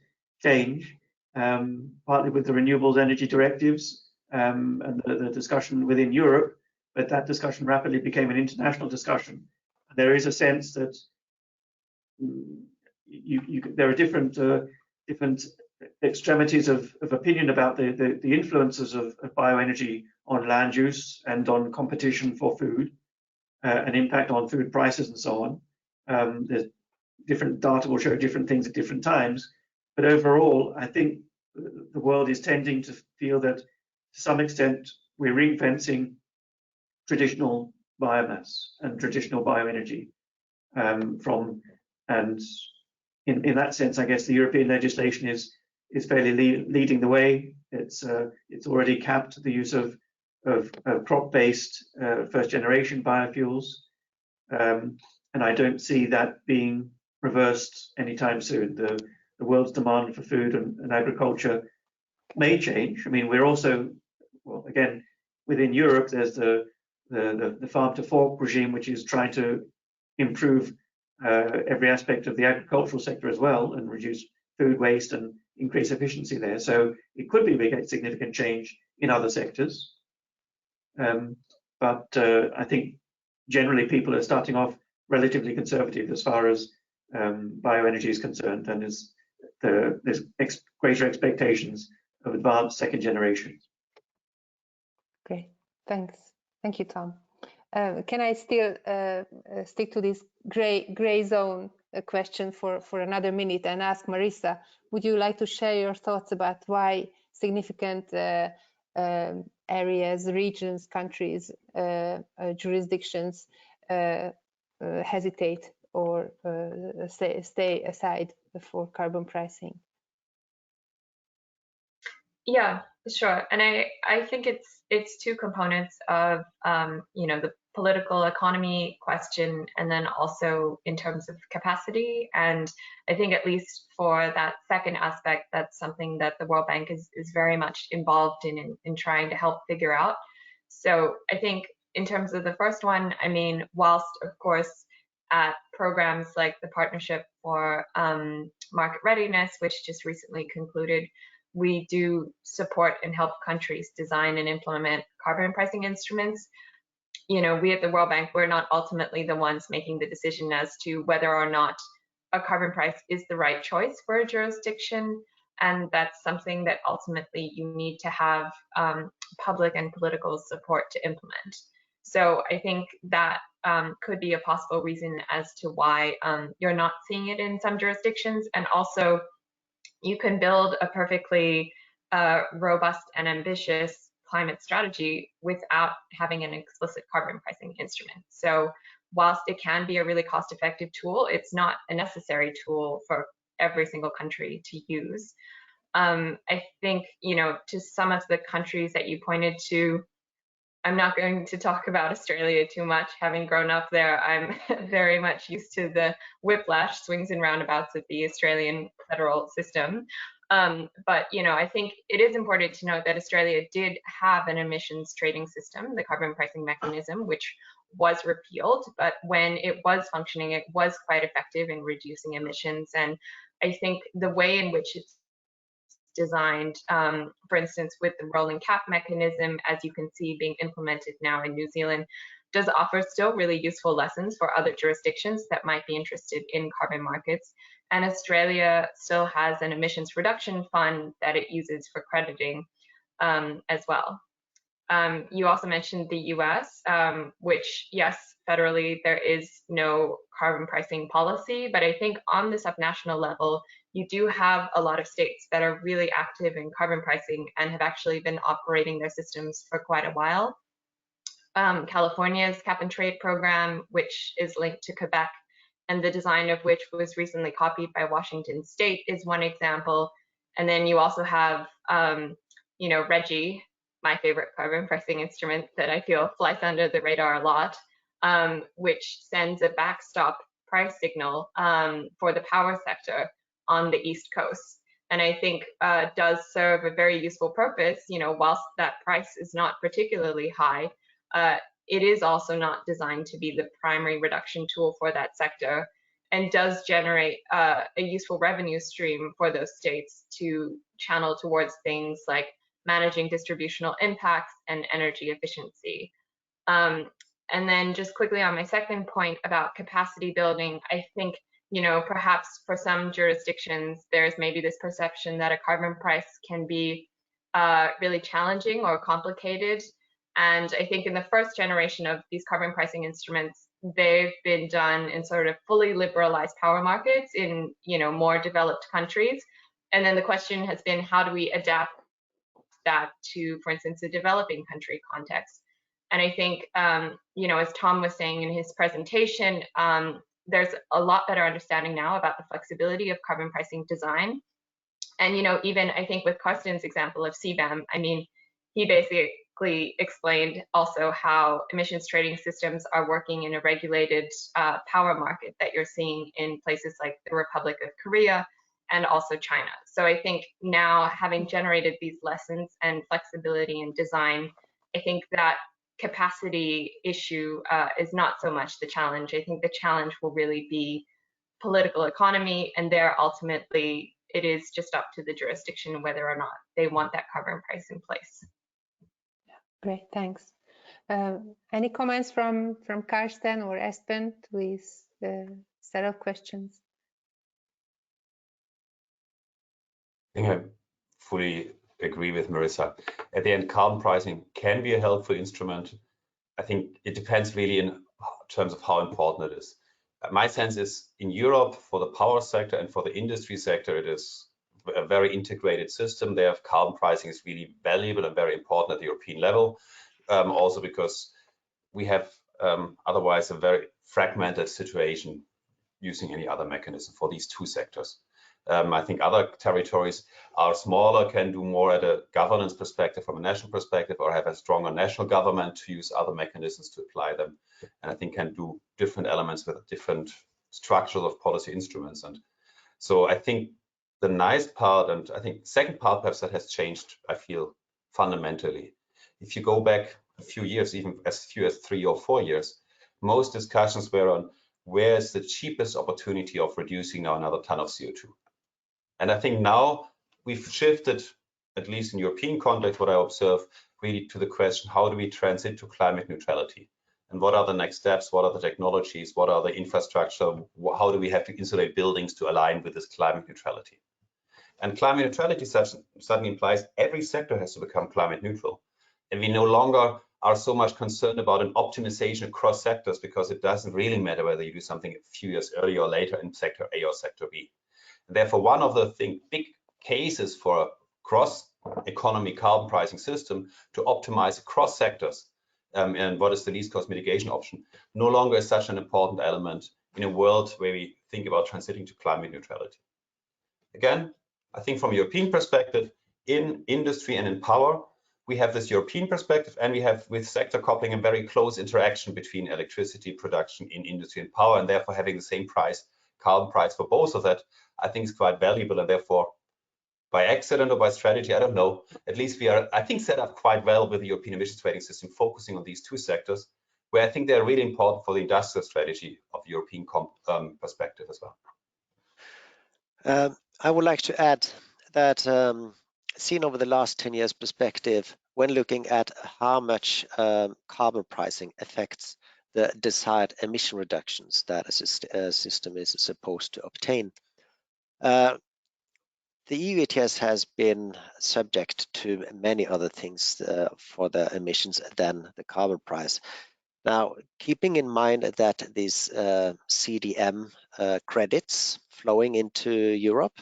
change, partly with the renewables energy directives and the discussion within Europe, but that discussion rapidly became an international discussion. There is a sense that there are different extremities of opinion about the influences of bioenergy on land use and on competition for food, and impact on food prices and so on. There's different data will show different things at different times, but overall, I think the world is tending to feel that to some extent we're ring-fencing traditional biomass and traditional bioenergy and in that sense, I guess the European legislation is is fairly leading the way. It's already capped the use of crop-based first-generation biofuels, and I don't see that being reversed anytime soon. The world's demand for food and agriculture may change. I mean, we're also, well, again, within Europe, there's the farm to fork regime, which is trying to improve every aspect of the agricultural sector as well, and reduce food waste and increase efficiency there. So it could be a significant change in other sectors. But I think generally people are starting off relatively conservative as far as bioenergy is concerned, and there's greater expectations of advanced second generations. Great, thanks. Thank you, Tom. Can I still stick to this gray zone question for another minute and ask Marissa, would you like to share your thoughts about why significant areas, regions, countries, jurisdictions hesitate or stay aside for carbon pricing? Yeah, sure. And I think it's two components of the political economy question, and then also in terms of capacity. And I think at least for that second aspect, that's something that the World Bank is very much involved in trying to help figure out. So I think in terms of the first one, I mean, whilst of course at programs like the Partnership for Market Readiness, which just recently concluded, we do support and help countries design and implement carbon pricing instruments. We at the World Bank, we're not ultimately the ones making the decision as to whether or not a carbon price is the right choice for a jurisdiction. And that's something that ultimately you need to have public and political support to implement. So I think that could be a possible reason as to why you're not seeing it in some jurisdictions. And also, you can build a perfectly robust and ambitious climate strategy without having an explicit carbon pricing instrument. So whilst it can be a really cost-effective tool, it's not a necessary tool for every single country to use. I think, to some of the countries that you pointed to, I'm not going to talk about Australia too much. Having grown up there, I'm very much used to the whiplash, swings and roundabouts of the Australian federal system. But I think it is important to note that Australia did have an emissions trading system, the carbon pricing mechanism, which was repealed. But when it was functioning, it was quite effective in reducing emissions. And I think the way in which it's designed, for instance, with the rolling cap mechanism, as you can see being implemented now in New Zealand, does offer still really useful lessons for other jurisdictions that might be interested in carbon markets. And Australia still has an emissions reduction fund that it uses for crediting as well. You also mentioned the US, which, yes, federally, there is no carbon pricing policy, but I think on the subnational level, you do have a lot of states that are really active in carbon pricing and have actually been operating their systems for quite a while. California's cap and trade program, which is linked to Quebec, and the design of which was recently copied by Washington State, is one example. And then you also have, REKK, my favorite carbon pricing instrument that I feel flies under the radar a lot, which sends a backstop price signal for the power sector on the East Coast. And I think does serve a very useful purpose. Whilst that price is not particularly high, it is also not designed to be the primary reduction tool for that sector, and does generate a useful revenue stream for those states to channel towards things like managing distributional impacts and energy efficiency. And then just quickly on my second point about capacity building, I think, perhaps for some jurisdictions, there's maybe this perception that a carbon price can be really challenging or complicated. And I think in the first generation of these carbon pricing instruments, they've been done in sort of fully liberalized power markets in, more developed countries. And then the question has been, how do we adapt that to, for instance, a developing country context? And I think, as Tom was saying in his presentation, there's a lot better understanding now about the flexibility of carbon pricing design. And, you know, even I think with Karsten's example of CBAM, I mean, he basically explained also how emissions trading systems are working in a regulated power market that you're seeing in places like the Republic of Korea and also China. So I think now, having generated these lessons and flexibility in design, I think that capacity issue is not so much the challenge. I think the challenge will really be political economy, and there ultimately it is just up to the jurisdiction whether or not they want that carbon price in place. Great, thanks. Any comments from Karsten or Espen to this set of questions? I think I fully agree with Marissa. At the end, carbon pricing can be a helpful instrument. I think it depends really in terms of how important it is. My sense is in Europe, for the power sector and for the industry sector, it is a very integrated system. There, carbon pricing is really valuable and very important at the European level. Also because we have otherwise a very fragmented situation using any other mechanism for these two sectors. I think other territories are smaller, can do more at a governance perspective from a national perspective, or have a stronger national government to use other mechanisms to apply them. And I think can do different elements with different structures of policy instruments. And so I think the nice part, and I think second part perhaps that has changed, I feel fundamentally. If you go back a few years, even as few as 3 or 4 years, most discussions were on where is the cheapest opportunity of reducing now another ton of CO2. And I think now we've shifted, at least in European context, what I observe really to the question, how do we transit to climate neutrality? And what are the next steps? What are the technologies? What are the infrastructure? How do we have to insulate buildings to align with this climate neutrality? And climate neutrality suddenly implies every sector has to become climate neutral. And we no longer are so much concerned about an optimization across sectors, because it doesn't really matter whether you do something a few years earlier or later in sector A or sector B. And therefore, one of the big cases for a cross-economy carbon pricing system to optimize across sectors and what is the least cost mitigation option no longer is such an important element in a world where we think about transiting to climate neutrality. Again, I think from a European perspective, in industry and in power, we have this European perspective, and we have with sector coupling a very close interaction between electricity production in industry and power, and therefore having the same price, carbon price for both of that, I think is quite valuable. And therefore, by accident or by strategy, I don't know, at least we are, I think, set up quite well with the European emissions trading system, focusing on these two sectors, where I think they're really important for the industrial strategy of the European perspective as well. I would like to add that seen over the last 10 years perspective, when looking at how much carbon pricing affects the desired emission reductions that a system is supposed to obtain, the EU ETS has been subject to many other things for the emissions than the carbon price. Now, keeping in mind that these CDM credits flowing into Europe,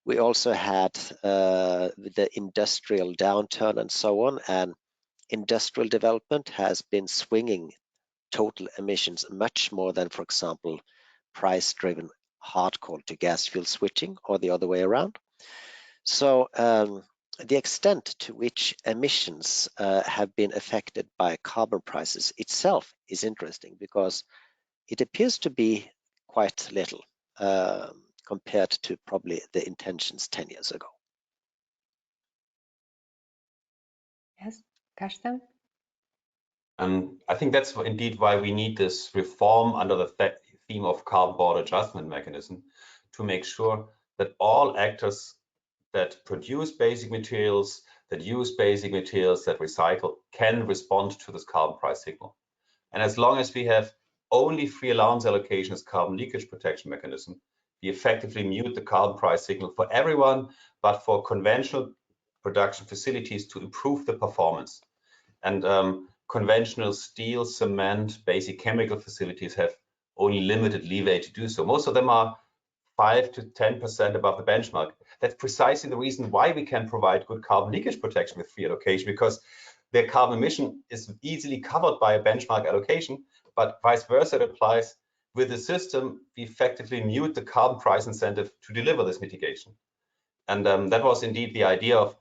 we also had the industrial downturn and so on, and industrial development has been swinging total emissions much more than, for example, price-driven hard coal to gas fuel switching, or the other way around. So the extent to which emissions have been affected by carbon prices itself is interesting, because it appears to be quite little compared to probably the intentions 10 years ago. Yes, Karsten? I think that's indeed why we need this reform under the theme of carbon border adjustment mechanism, to make sure that all actors that produce basic materials, that use basic materials, that recycle, can respond to this carbon price signal. And as long as we have only free allowance allocation as carbon leakage protection mechanism, we effectively mute the carbon price signal for everyone, but for conventional production facilities to improve the performance. And conventional steel, cement, basic chemical facilities have only limited leeway to do so. Most of them are 5 to 10% above the benchmark. That's precisely the reason why we can provide good carbon leakage protection with free allocation, because their carbon emission is easily covered by a benchmark allocation, but vice versa, it applies. With the system, we effectively mute the carbon price incentive to deliver this mitigation. And that was indeed the idea of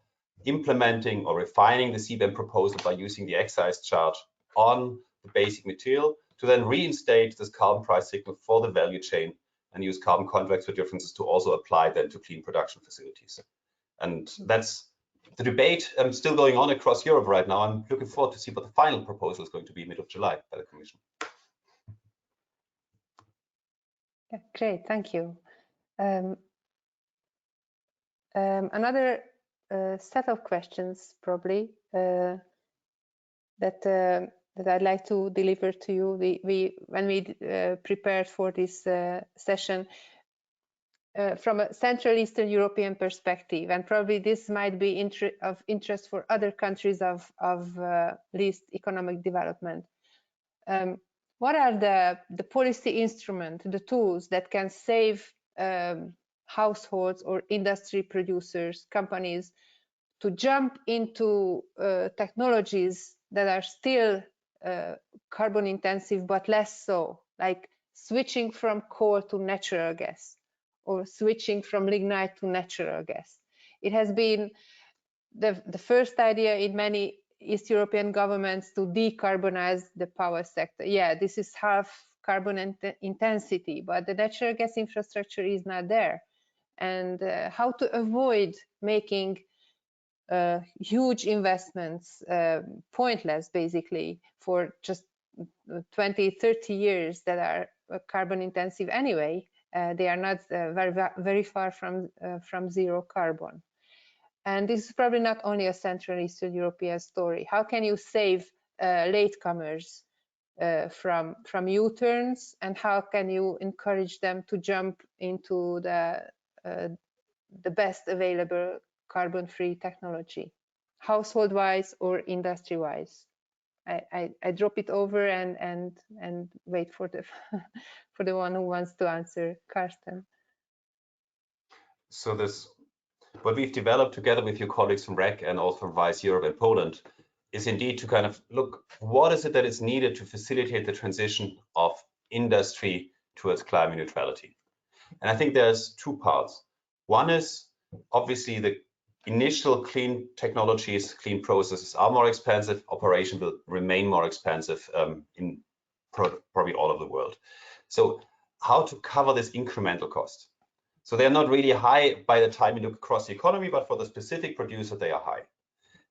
implementing or refining the CBAM proposal by using the excise charge on the basic material to then reinstate this carbon price signal for the value chain and use carbon contracts for differences to also apply then to clean production facilities. And that's the debate still going on across Europe right now. I'm looking forward to see what the final proposal is going to be mid of July by the Commission. Yeah, great, thank you. Another set of questions probably that I'd like to deliver to you. When we prepared for this session, from a Central Eastern European perspective, and probably this might be of interest for other countries of least economic development. What are the policy instruments, the tools that can save households or industry producers, companies, to jump into technologies that are still carbon intensive but less so, like switching from coal to natural gas or switching from lignite to natural gas? It has been the first idea in many East European governments to decarbonize the power sector. Yeah, this is half carbon intensity, but the natural gas infrastructure is not there. And how to avoid making huge investments pointless, basically for just 20-30 years that are carbon intensive anyway. They are not very far from zero carbon. And this is probably not only a Central Eastern European story. How can you save latecomers from U-turns, and how can you encourage them to jump into the best available carbon-free technology, household-wise or industry-wise? I drop it over and wait for the for the one who wants to answer. Karsten. So what we've developed together with your colleagues from REKK and also from Vice Europe and Poland is indeed to kind of look, what is it that is needed to facilitate the transition of industry towards climate neutrality? And I think there's two parts. One is obviously the initial clean technologies, clean processes are more expensive. Operation will remain more expensive in probably all of the world. So how to cover this incremental cost? So they're not really high by the time you look across the economy, but for the specific producer, they are high.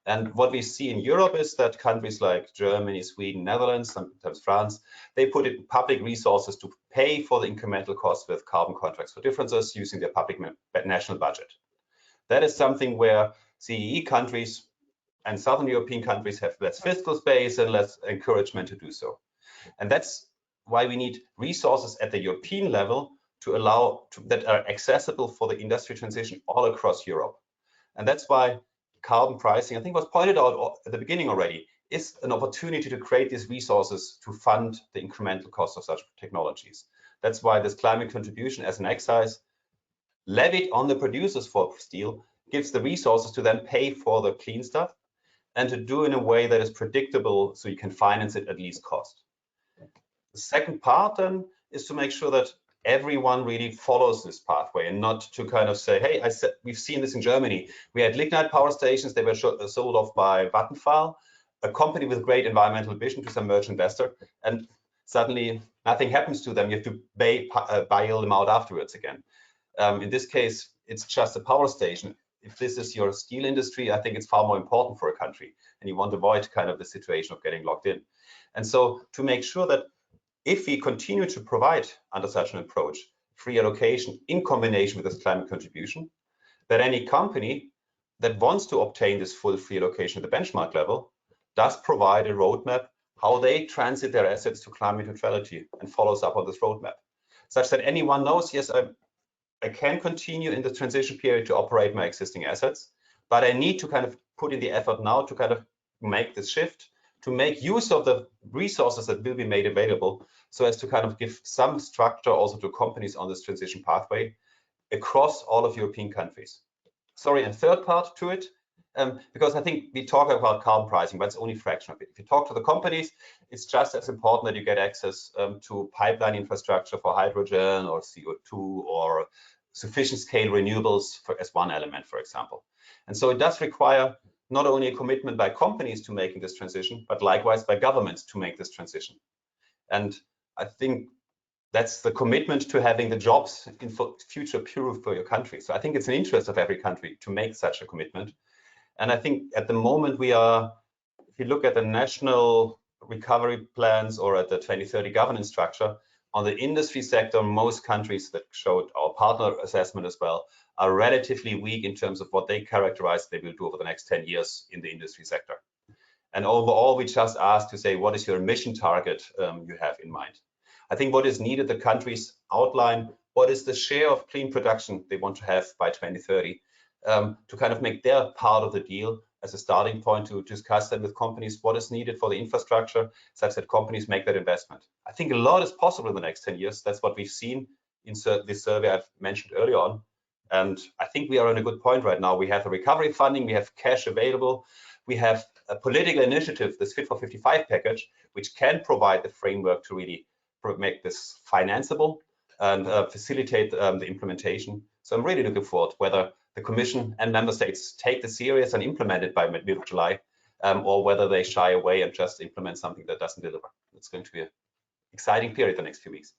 And what we see in Europe is that countries like Germany, Sweden, Netherlands, sometimes France, they put in public resources to pay for the incremental costs with carbon contracts for differences using their public national budget. That is something where CEE countries and Southern European countries have less fiscal space and less encouragement to do so. And that's why we need resources at the European level to allow that are accessible for the industry transition all across Europe. And that's why carbon pricing, I think was pointed out at the beginning already, is an opportunity to create these resources to fund the incremental cost of such technologies. That's why this climate contribution as an excise levied on the producers for steel gives the resources to then pay for the clean stuff and to do in a way that is predictable so you can finance it at least cost. The second part then is to make sure that everyone really follows this pathway and not to kind of say, hey, we've seen this in Germany. We had lignite power stations, they were sold off by Vattenfall, a company with great environmental vision, to some merchant investor, and suddenly nothing happens to them. You have to bail them out afterwards again. In this case, it's just a power station. If this is your steel industry, I think it's far more important for a country, and you want to avoid kind of the situation of getting locked in. And so to make sure that if we continue to provide under such an approach free allocation in combination with this climate contribution, that any company that wants to obtain this full free allocation at the benchmark level does provide a roadmap how they transit their assets to climate neutrality and follows up on this roadmap, such that anyone knows, yes, I can continue in the transition period to operate my existing assets, but I need to kind of put in the effort now to kind of make this shift, to make use of the resources that will be made available, so as to kind of give some structure also to companies on this transition pathway across all of European countries. Sorry, and third part to it, because I think we talk about carbon pricing, but it's only a fraction of it. If you talk to the companies, it's just as important that you get access to pipeline infrastructure for hydrogen or CO2 or sufficient scale renewables as one element, for example. And so it does require not only a commitment by companies to making this transition, but likewise by governments to make this transition. And I think that's the commitment to having the jobs in future proof for your country. So I think it's an interest of every country to make such a commitment. And I think at the moment we are, if you look at the national recovery plans or at the 2030 governance structure, on the industry sector, most countries that showed our partner assessment as well are relatively weak in terms of what they characterize they will do over the next 10 years in the industry sector. And overall, we just ask to say, what is your emission target you have in mind? I think what is needed, the countries outline what is the share of clean production they want to have by 2030 to kind of make their part of the deal as a starting point to discuss that with companies, what is needed for the infrastructure such that companies make that investment. I think a lot is possible in the next 10 years. That's what we've seen in this survey I've mentioned earlier on. And I think we are on a good point right now. We have the recovery funding, we have cash available, we have a political initiative, this Fit for 55 package, which can provide the framework to really make this financeable and facilitate the implementation. So I'm really looking forward whether the Commission and Member States take this serious and implement it by mid of July, or whether they shy away and just implement something that doesn't deliver. It's going to be an exciting period the next few weeks.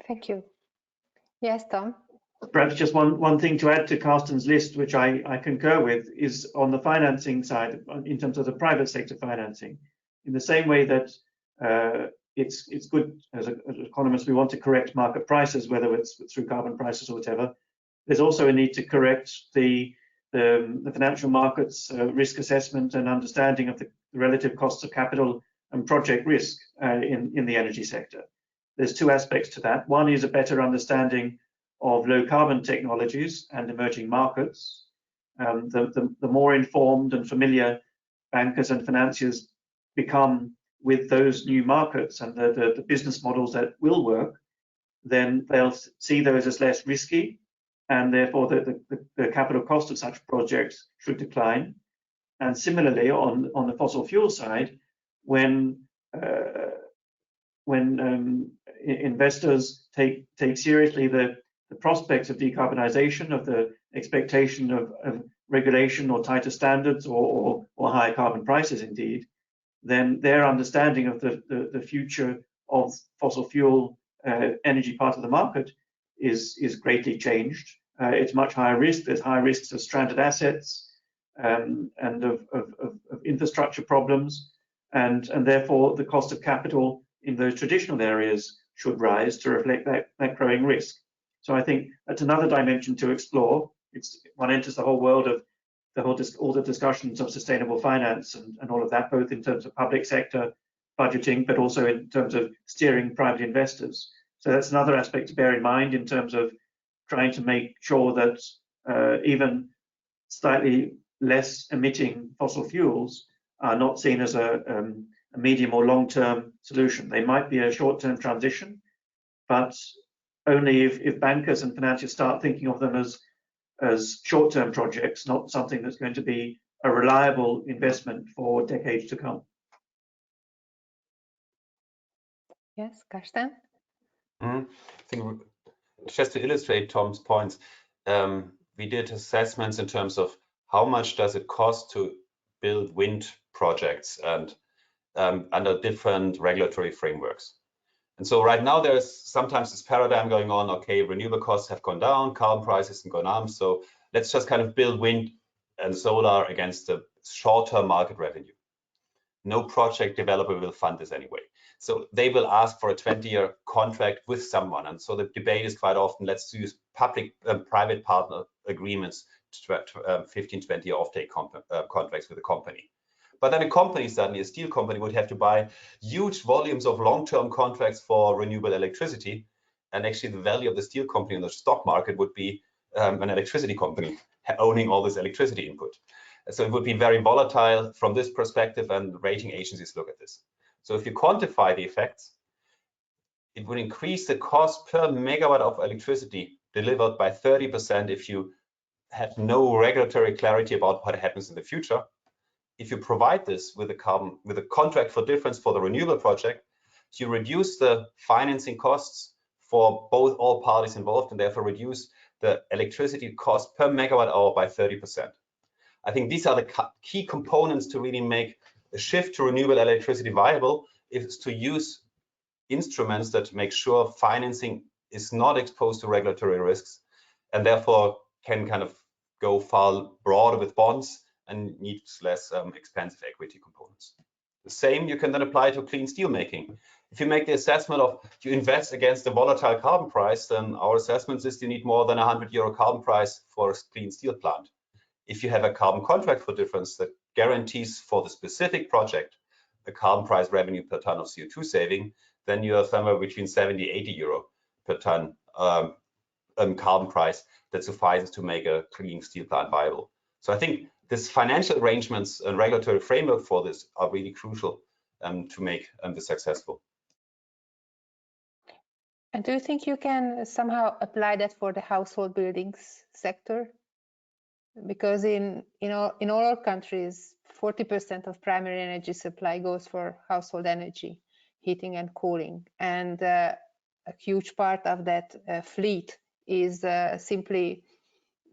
Thank you. Yes, Tom? Perhaps just one thing to add to Karsten's list, which I concur with, is on the financing side, in terms of the private sector financing. In the same way that it's good as economists, we want to correct market prices, whether it's through carbon prices or whatever. There's also a need to correct the financial markets risk assessment and understanding of the relative costs of capital and project risk in the energy sector. There's two aspects to that. One is a better understanding of low carbon technologies and emerging markets. The more informed and familiar bankers and financiers become with those new markets and the business models that will work, then they'll see those as less risky, and therefore the capital cost of such projects should decline. And similarly, on the fossil fuel side, when investors take seriously the prospects of decarbonization, of the expectation of regulation or tighter standards or higher carbon prices indeed, then their understanding of the future of fossil fuel energy part of the market is greatly changed. It's much higher risk. There's higher risks of stranded assets and of infrastructure problems, and therefore the cost of capital in those traditional areas should rise to reflect that growing risk. So I think that's another dimension to explore. One enters the whole world of all the discussions of sustainable finance and all of that, both in terms of public sector budgeting, but also in terms of steering private investors. So that's another aspect to bear in mind in terms of trying to make sure that even slightly less emitting fossil fuels are not seen as a medium or long-term solution. They might be a short-term transition, but only if bankers and financiers start thinking of them as short-term projects, not something that's going to be a reliable investment for decades to come. Yes, Karsten? I think just to illustrate Tom's points, we did assessments in terms of how much does it cost to build wind projects and under different regulatory frameworks. And so right now there's sometimes this paradigm going on, okay, renewable costs have gone down, carbon prices have gone up, so let's just kind of build wind and solar against the short-term market revenue. No project developer will fund this anyway. So they will ask for a 20-year contract with someone. And so the debate is quite often, let's use public private partner agreements to 15, 20-year offtake contracts with a company. But then a company, suddenly a steel company, would have to buy huge volumes of long-term contracts for renewable electricity. And actually the value of the steel company in the stock market would be an electricity company owning all this electricity input. So it would be very volatile from this perspective, and rating agencies look at this. So if you quantify the effects, it would increase the cost per megawatt of electricity delivered by 30% if you have no regulatory clarity about what happens in the future. If you provide this with a contract for difference for the renewable project, you reduce the financing costs for all parties involved, and therefore reduce the electricity cost per megawatt hour by 30%. I think these are the key components to really make a shift to renewable electricity viable, is to use instruments that make sure financing is not exposed to regulatory risks, and therefore can kind of go far broader with bonds and needs less expensive equity components. The same you can then apply to clean steel making. If you make the assessment of you invest against the volatile carbon price, then our assessment is you need more than €100 carbon price for a clean steel plant. If you have a carbon contract for difference that guarantees for the specific project the carbon price revenue per ton of CO2 saving, then you are somewhere between 70 and €80 per ton carbon price that suffices to make a clean steel plant viable. So I think this financial arrangements and regulatory framework for this are really crucial to make this successful. And do you think you can somehow apply that for the household buildings sector? Because in all our countries, 40% of primary energy supply goes for household energy, heating and cooling, and a huge part of that fleet is simply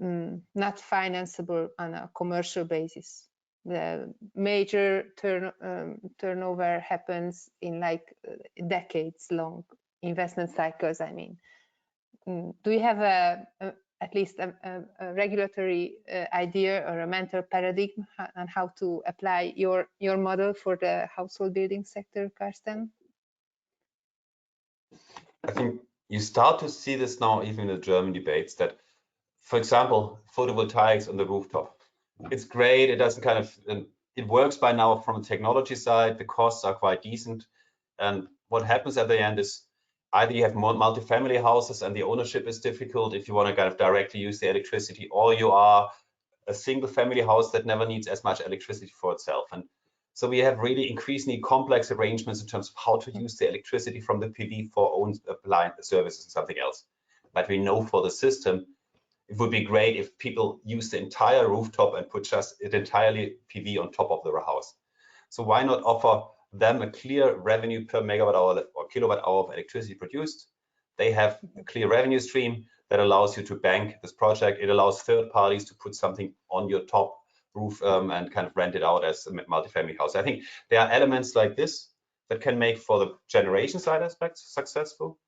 not financeable on a commercial basis. The major turnover happens in like decades long investment cycles, I mean. Do you have at least a regulatory idea or a mental paradigm on how to apply your model for the household building sector, Karsten? I think you start to see this now even in the German debates that, for example, photovoltaics on the rooftop. It's great. It doesn't kind of, it works by now from a technology side. The costs are quite decent. And what happens at the end is either you have more multifamily houses and the ownership is difficult if you want to kind of directly use the electricity, or you are a single family house that never needs as much electricity for itself. And so we have really increasingly complex arrangements in terms of how to use the electricity from the PV for own appliance services and something else. But we know for the system, it would be great if people use the entire rooftop and put just it entirely PV on top of their house. So why not offer them a clear revenue per megawatt hour or kilowatt hour of electricity produced? They have a clear revenue stream that allows you to bank this project. It allows third parties to put something on your top roof and kind of rent it out as a multifamily house. I think there are elements like this that can make for the generation side aspects successful.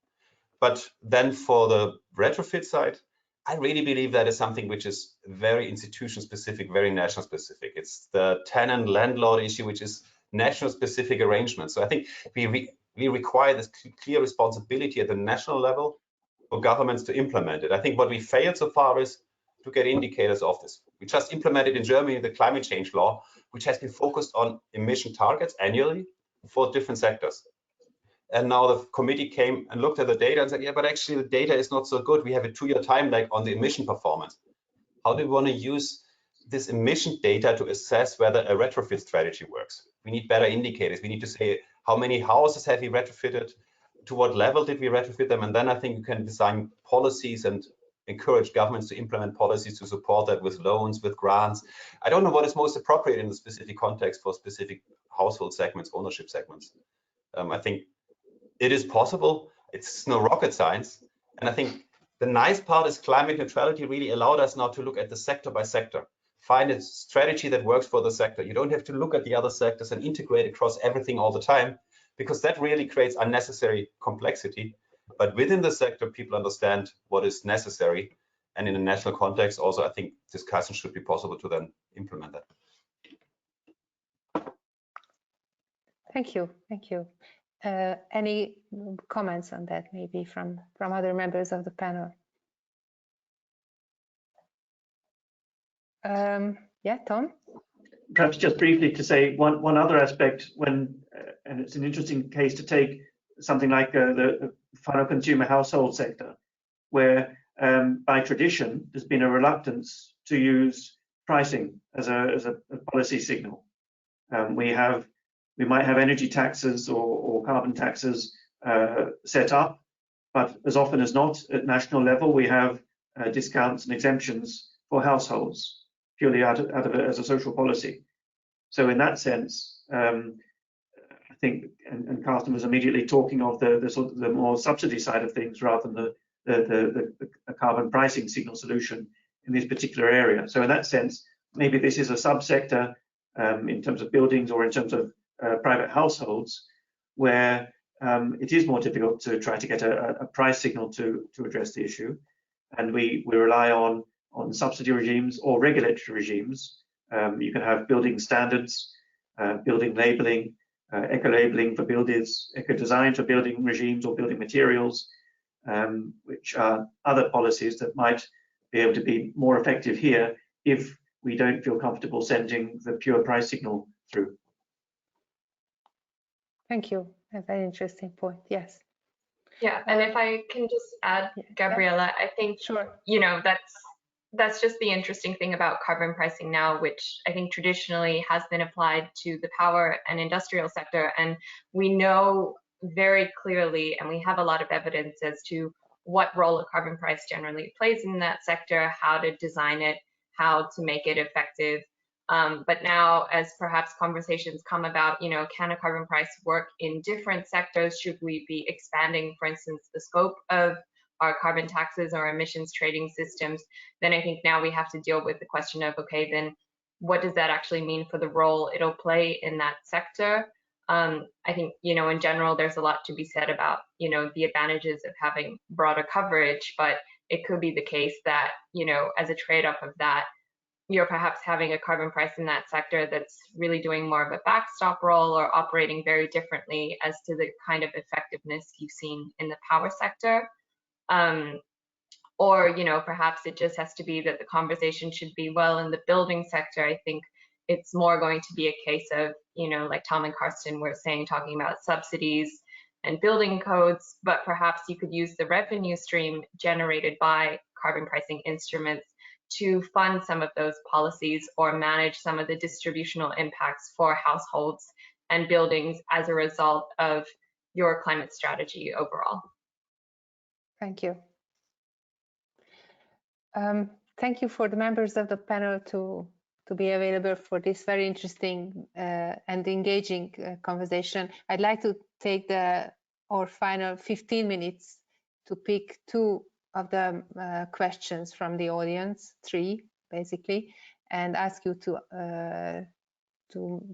But then for the retrofit side, I really believe that is something which is very institution specific, very national specific. It's the tenant landlord issue, which is national specific arrangements. So I think we require this clear responsibility at the national level for governments to implement it. I think what we failed so far is to get indicators of this. We just implemented in Germany the climate change law, which has been focused on emission targets annually for different sectors. And now the committee came and looked at the data and said, yeah, but actually the data is not so good. We have a 2-year time lag on the emission performance. How do we want to use this emission data to assess whether a retrofit strategy works? We need better indicators. We need to say how many houses have we retrofitted, to what level did we retrofit them, and then I think you can design policies and encourage governments to implement policies to support that with loans, with grants. I don't know what is most appropriate in the specific context for specific household segments, ownership segments. I think it is possible. It's no rocket science. And I think the nice part is climate neutrality really allowed us now to look at the sector by sector, find a strategy that works for the sector. You don't have to look at the other sectors and integrate across everything all the time, because that really creates unnecessary complexity. But within the sector, people understand what is necessary. And in a national context, also, I think discussion should be possible to then implement that. Thank you. Thank you. Any comments on that, maybe from other members of the panel? Yeah, Tom? Perhaps just briefly to say one other aspect when, and it's an interesting case to take something like the final consumer household sector, where by tradition there's been a reluctance to use pricing as a policy signal. We might have energy taxes or carbon taxes set up, but as often as not at national level we have discounts and exemptions for households purely out of it as a social policy. So in that sense, I I think, and Karsten was immediately talking of the sort of the more subsidy side of things rather than the carbon pricing signal solution in this particular area. So in that sense, maybe this is a subsector in terms of buildings or in terms of private households where it is more difficult to try to get a price signal to address the issue, and we rely on subsidy regimes or regulatory regimes. You can have building standards, building labeling, eco-labeling for buildings, eco-design for building regimes or building materials, which are other policies that might be able to be more effective here if we don't feel comfortable sending the pure price signal through. Thank you. A very interesting point. Yes. Yeah, and if I can just add, Gabriella, I think, sure, you know, that's just the interesting thing about carbon pricing now, which I think traditionally has been applied to the power and industrial sector. And we know very clearly, and we have a lot of evidence as to what role a carbon price generally plays in that sector, how to design it, how to make it effective. But now, as perhaps conversations come about, you know, can a carbon price work in different sectors? Should we be expanding, for instance, the scope of our carbon taxes or emissions trading systems? Then I think now we have to deal with the question of, okay, then what does that actually mean for the role it'll play in that sector? I think, you know, in general, there's a lot to be said about, you know, the advantages of having broader coverage, but it could be the case that, you know, as a trade-off of that, you're perhaps having a carbon price in that sector that's really doing more of a backstop role or operating very differently as to the kind of effectiveness you've seen in the power sector. Or, you know, perhaps it just has to be that the conversation should be, well, in the building sector, I think it's more going to be a case of, you know, like Tom and Karsten were saying, talking about subsidies and building codes, but perhaps you could use the revenue stream generated by carbon pricing instruments to fund some of those policies or manage some of the distributional impacts for households and buildings as a result of your climate strategy overall. Thank you. Thank you for the members of the panel to be available for this very interesting and engaging conversation. I'd like to take our final 15 minutes to pick two of the questions from the audience, three basically, and ask you to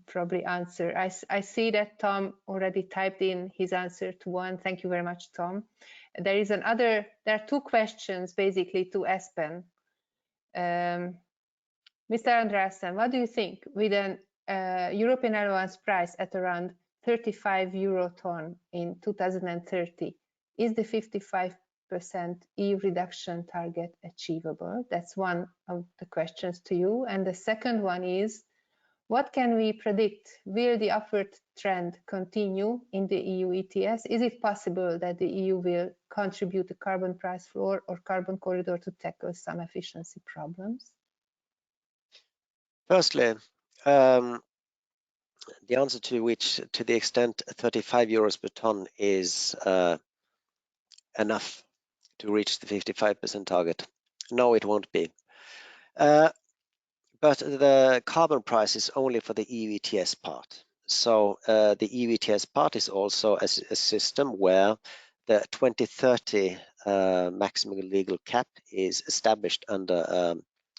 probably answer. I see that Tom already typed in his answer to one. Thank you very much, Tom. There are two questions basically to Espen. Mr. Andreassen, what do you think with an European allowance price at around 35 euro/ton in 2030? Is the 55% EU reduction target achievable? That's one of the questions to you. And the second one is, what can we predict? Will the upward trend continue in the EU ETS? Is it possible that the EU will contribute a carbon price floor or carbon corridor to tackle some efficiency problems? Firstly, the answer to which, to the extent 35 euros per ton is enough to reach the 55% target. No, it won't be. But the carbon price is only for the EU ETS part. So the EU ETS part is also a system where the 2030 maximum legal cap is established under,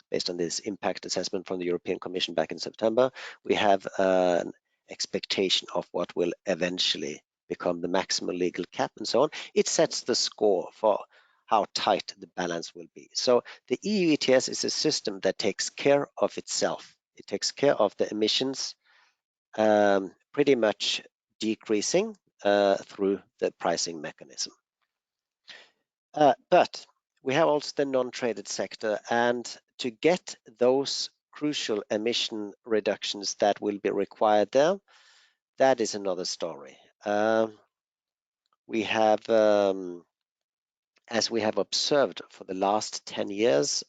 based on this impact assessment from the European Commission back in September. We have an expectation of what will eventually become the maximum legal cap and so on. It sets the score for how tight the balance will be. So the EU ETS is a system that takes care of itself. It takes care of the emissions pretty much decreasing through the pricing mechanism. But we have also the non-traded sector, and to get those crucial emission reductions that will be required there, that is another story. We have as we have observed for the last 10 years,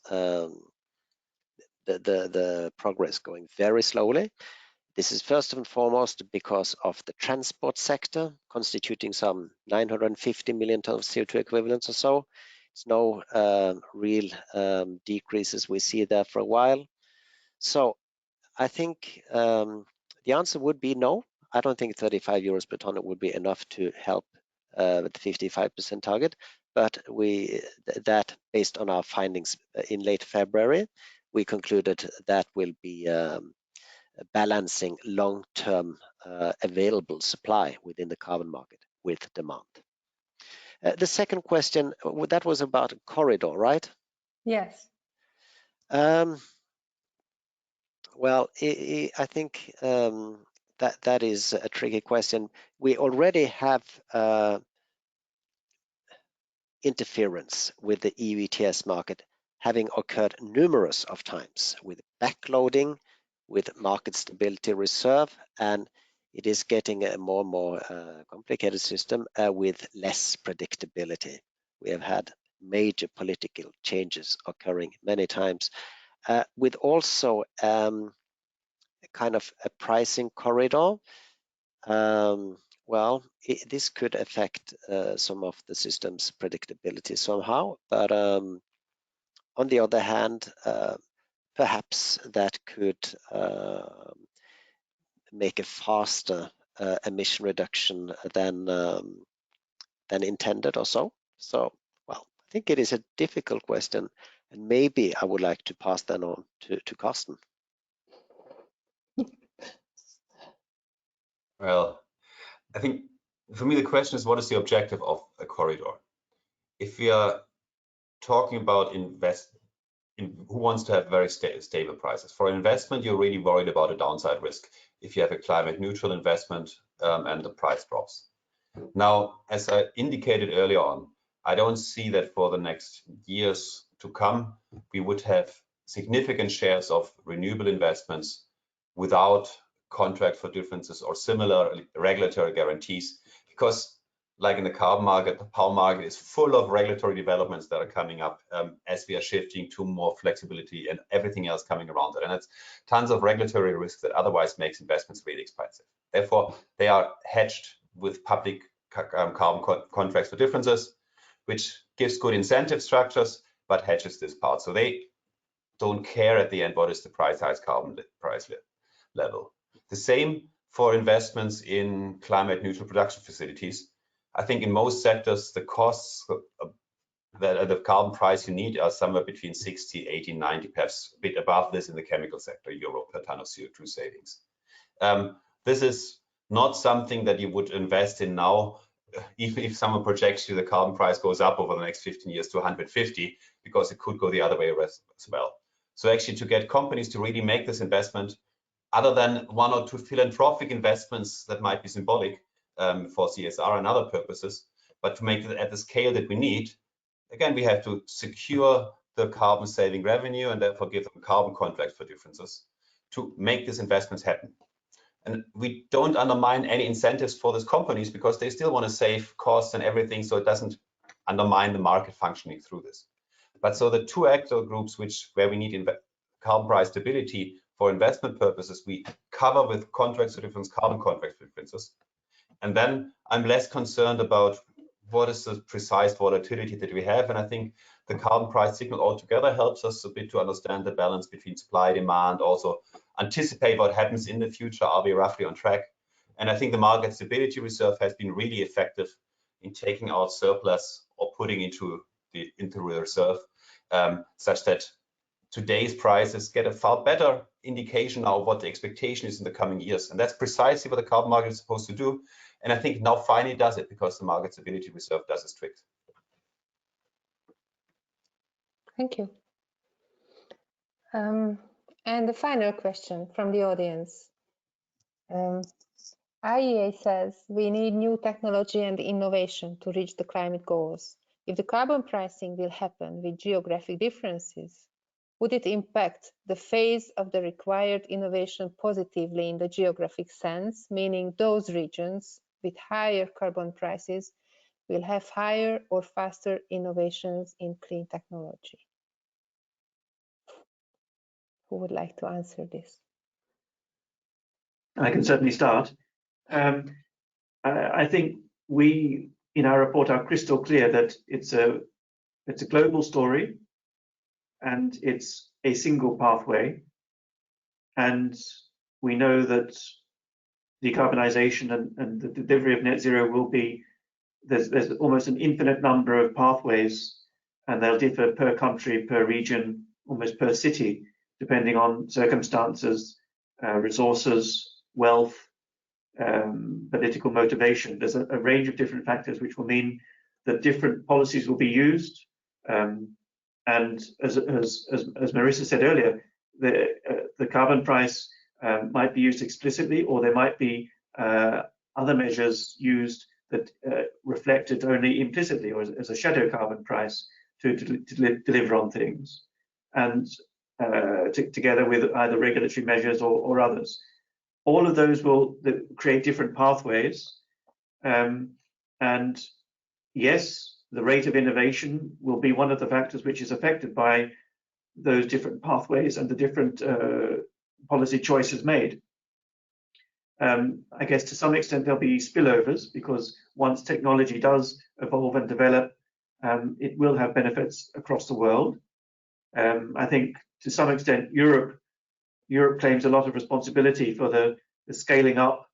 the progress going very slowly. This is first and foremost because of the transport sector, constituting some 950 million tons of CO2 equivalents or so. It's no real decreases we see there for a while. So I think the answer would be no. I don't think 35 euros per ton would be enough to help with the 55% target, but that based on our findings in late February, we concluded that will be balancing long-term available supply within the carbon market with demand. The second question, that was about a corridor, right? Yes. Well, I think that is a tricky question. We already have interference with the EU ETS market having occurred numerous of times with backloading, with market stability reserve, and it is getting a more and more complicated system with less predictability. We have had major political changes occurring many times, with also kind of a pricing corridor. Well, this could affect some of the system's predictability somehow, but on the other hand, perhaps that could make a faster emission reduction than intended or so. So, well, I think it is a difficult question, and maybe I would like to pass that on to Karsten. Well, I think for me the question is, what is the objective of a corridor? If we are talking about who wants to have very stable prices? For investment, you're really worried about a downside risk if you have a climate neutral investment and the price drops. Now, as I indicated earlier on, I don't see that for the next years to come, we would have significant shares of renewable investments without contract for differences or similar regulatory guarantees, because like in the carbon market, the power market is full of regulatory developments that are coming up as we are shifting to more flexibility and everything else coming around it. And it's tons of regulatory risk that otherwise makes investments really expensive. Therefore, they are hedged with public carbon contracts for differences, which gives good incentive structures, but hedges this part. So they don't care at the end what is the highest carbon price level. The same for investments in climate neutral production facilities. I think in most sectors, the costs that the carbon price you need are somewhere between 60, 80, 90, perhaps a bit above this in the chemical sector, euro per ton of CO2 savings. This is not something that you would invest in now, even if someone projects you the carbon price goes up over the next 15 years to 150, because it could go the other way as well. So actually to get companies to really make this investment, other than one or two philanthropic investments that might be symbolic for CSR and other purposes, but to make it at the scale that we need, again, we have to secure the carbon saving revenue and therefore give them carbon contracts for differences to make these investments happen. And we don't undermine any incentives for these companies because they still want to save costs and everything, so it doesn't undermine the market functioning through this. But so the two actor groups where we need carbon price stability for investment purposes, we cover with contracts for difference, carbon contracts for differences. And then I'm less concerned about what is the precise volatility that we have. And I think the carbon price signal altogether helps us a bit to understand the balance between supply, demand, also anticipate what happens in the future. Are we roughly on track? And I think the market stability reserve has been really effective in taking out surplus or putting into the reserve, such that today's prices get a far better indication now of what the expectation is in the coming years. And that's precisely what the carbon market is supposed to do. And I think now finally does it because the market stability reserve does its trick. Thank you. And the final question from the audience. IEA says we need new technology and innovation to reach the climate goals. If the carbon pricing will happen with geographic differences, would it impact the phase of the required innovation positively in the geographic sense, meaning those regions with higher carbon prices will have higher or faster innovations in clean technology? Who would like to answer this? I can certainly start. I think we, in our report, are crystal clear that it's a global story and it's a single pathway. And we know that decarbonisation and the delivery of net zero will be, there's almost an infinite number of pathways, and they'll differ per country, per region, almost per city, depending on circumstances, resources, wealth, political motivation. There's a range of different factors which will mean that different policies will be used. And as Marissa said earlier, the carbon price might be used explicitly, or there might be other measures used that reflect it only implicitly, or as a shadow carbon price to deliver on things, and together with either regulatory measures or others. All of those will create different pathways, and yes, the rate of innovation will be one of the factors which is affected by those different pathways and the different policy choices made. I guess to some extent there'll be spillovers, because once technology does evolve and develop, it will have benefits across the world. I think to some extent Europe claims a lot of responsibility for the scaling up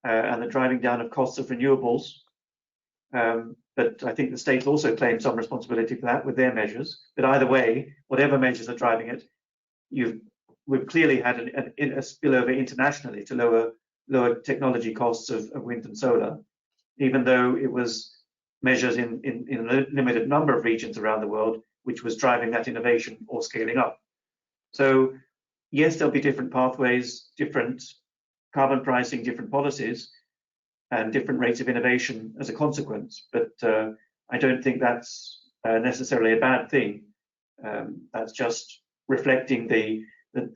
and the driving down of costs of renewables. But I think the states also claim some responsibility for that with their measures. But either way, whatever measures are driving it, we've clearly had a spillover internationally to lower technology costs of wind and solar, even though it was measures in a limited number of regions around the world which was driving that innovation or scaling up. So yes, there'll be different pathways, different carbon pricing, different policies, and different rates of innovation as a consequence. But I don't think that's necessarily a bad thing. That's just reflecting the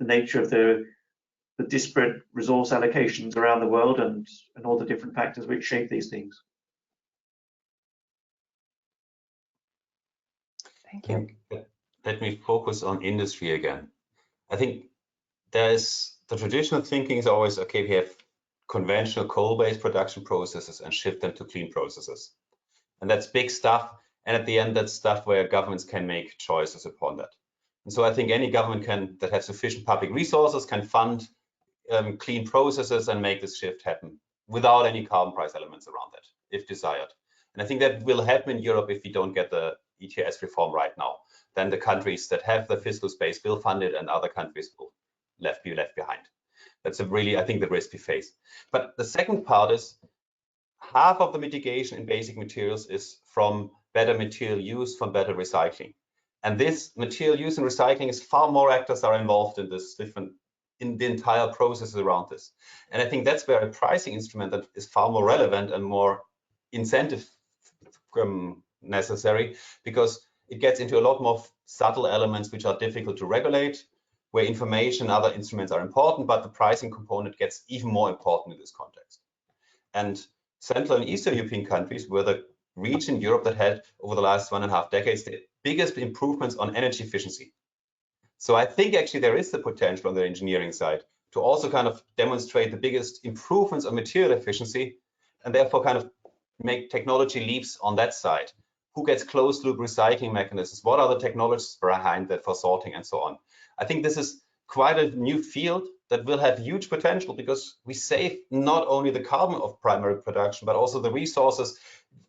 nature of the disparate resource allocations around the world and all the different factors which shape these things. Thank you. Let me focus on industry again. I think the traditional thinking is always, okay, we have conventional coal-based production processes and shift them to clean processes. And that's big stuff. And at the end, that's stuff where governments can make choices upon that. And so I think any government that has sufficient public resources can fund clean processes and make this shift happen without any carbon price elements around that, if desired. And I think that will happen in Europe if we don't get the ETS reform right now. Then the countries that have the fiscal space will fund it, and other countries will be left behind. That's I think, the risk we face. But the second part is half of the mitigation in basic materials is from better material use, from better recycling. And this material use and recycling is far more actors are involved in this in the entire process around this. And I think that's where a pricing instrument that is far more relevant and more incentive necessary, because it gets into a lot more subtle elements which are difficult to regulate, where information and other instruments are important, but the pricing component gets even more important in this context. And Central and Eastern European countries were the region in Europe that had, over the last 1.5 decades, the biggest improvements on energy efficiency. So I think actually there is the potential on the engineering side to also kind of demonstrate the biggest improvements on material efficiency, and therefore kind of make technology leaps on that side. Who gets closed loop recycling mechanisms? What are the technologies behind that for sorting and so on? I think this is quite a new field that will have huge potential, because we save not only the carbon of primary production, but also the resources.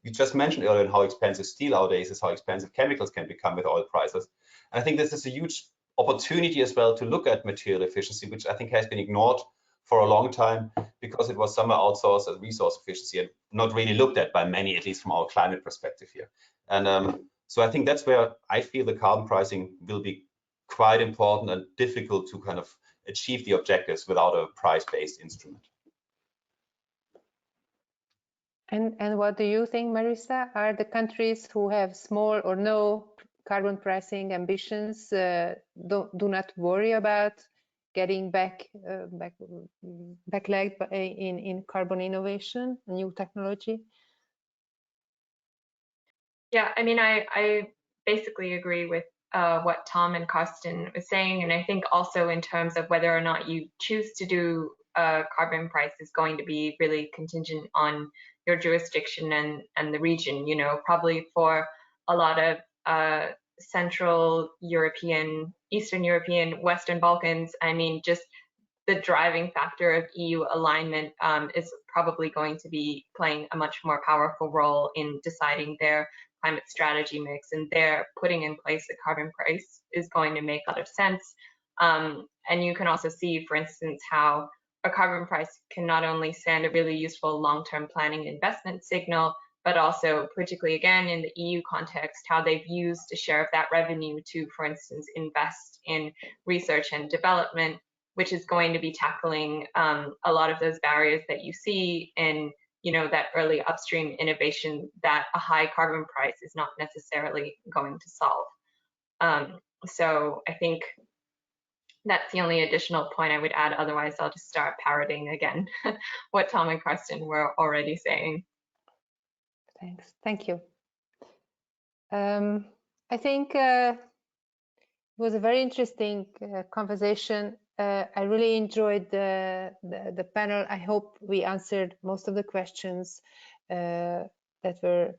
We just mentioned earlier how expensive steel nowadays is, how expensive chemicals can become with oil prices. And I think this is a huge opportunity as well to look at material efficiency, which I think has been ignored for a long time because it was somehow outsourced as resource efficiency and not really looked at by many, at least from our climate perspective here. And so I think that's where I feel the carbon pricing will be quite important and difficult to kind of achieve the objectives without a price-based instrument. And what do you think, Marissa? Are the countries who have small or no carbon pricing ambitions do not worry about getting backlegged in carbon innovation, new technology? Yeah, I mean, I basically agree with what Tom and Karsten was saying, and I think also in terms of whether or not you choose to do carbon price is going to be really contingent on your jurisdiction and the region. You know, probably for a lot of Central European, Eastern European, Western Balkans, I mean, just the driving factor of EU alignment is probably going to be playing a much more powerful role in deciding their climate strategy mix, and their putting in place a carbon price is going to make a lot of sense. And you can also see, for instance, how a carbon price can not only send a really useful long-term planning investment signal, but also, particularly again in the EU context, how they've used a share of that revenue to, for instance, invest in research and development, which is going to be tackling a lot of those barriers that you see in, you know, that early upstream innovation that a high carbon price is not necessarily going to solve. So I think that's the only additional point I would add. Otherwise, I'll just start parroting again what Tom and Karsten were already saying. Thanks. Thank you. I think it was a very interesting conversation. I really enjoyed the panel. I hope we answered most of the questions that were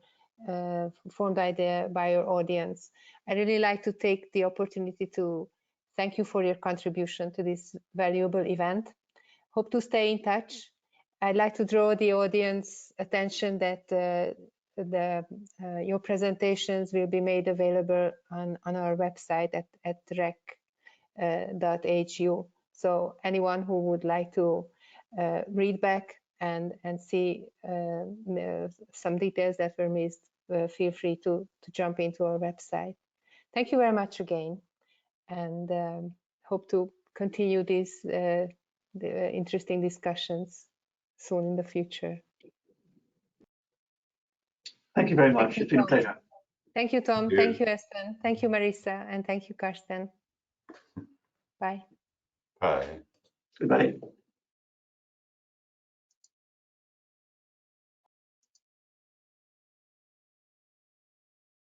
formed by your audience. I really like to take the opportunity to thank you for your contribution to this valuable event. Hope to stay in touch. I'd like to draw the audience attention that your presentations will be made available on our website at REKK.hu. So anyone who would like to read back and see some details that were missed, feel free to jump into our website. Thank you very much again, and hope to continue these the interesting discussions soon in the future. Thank you very much. It's been a pleasure. Thank you, Tom. Thank you, Espen. Thank you, Marissa. And thank you, Karsten. Bye. Bye. Goodbye.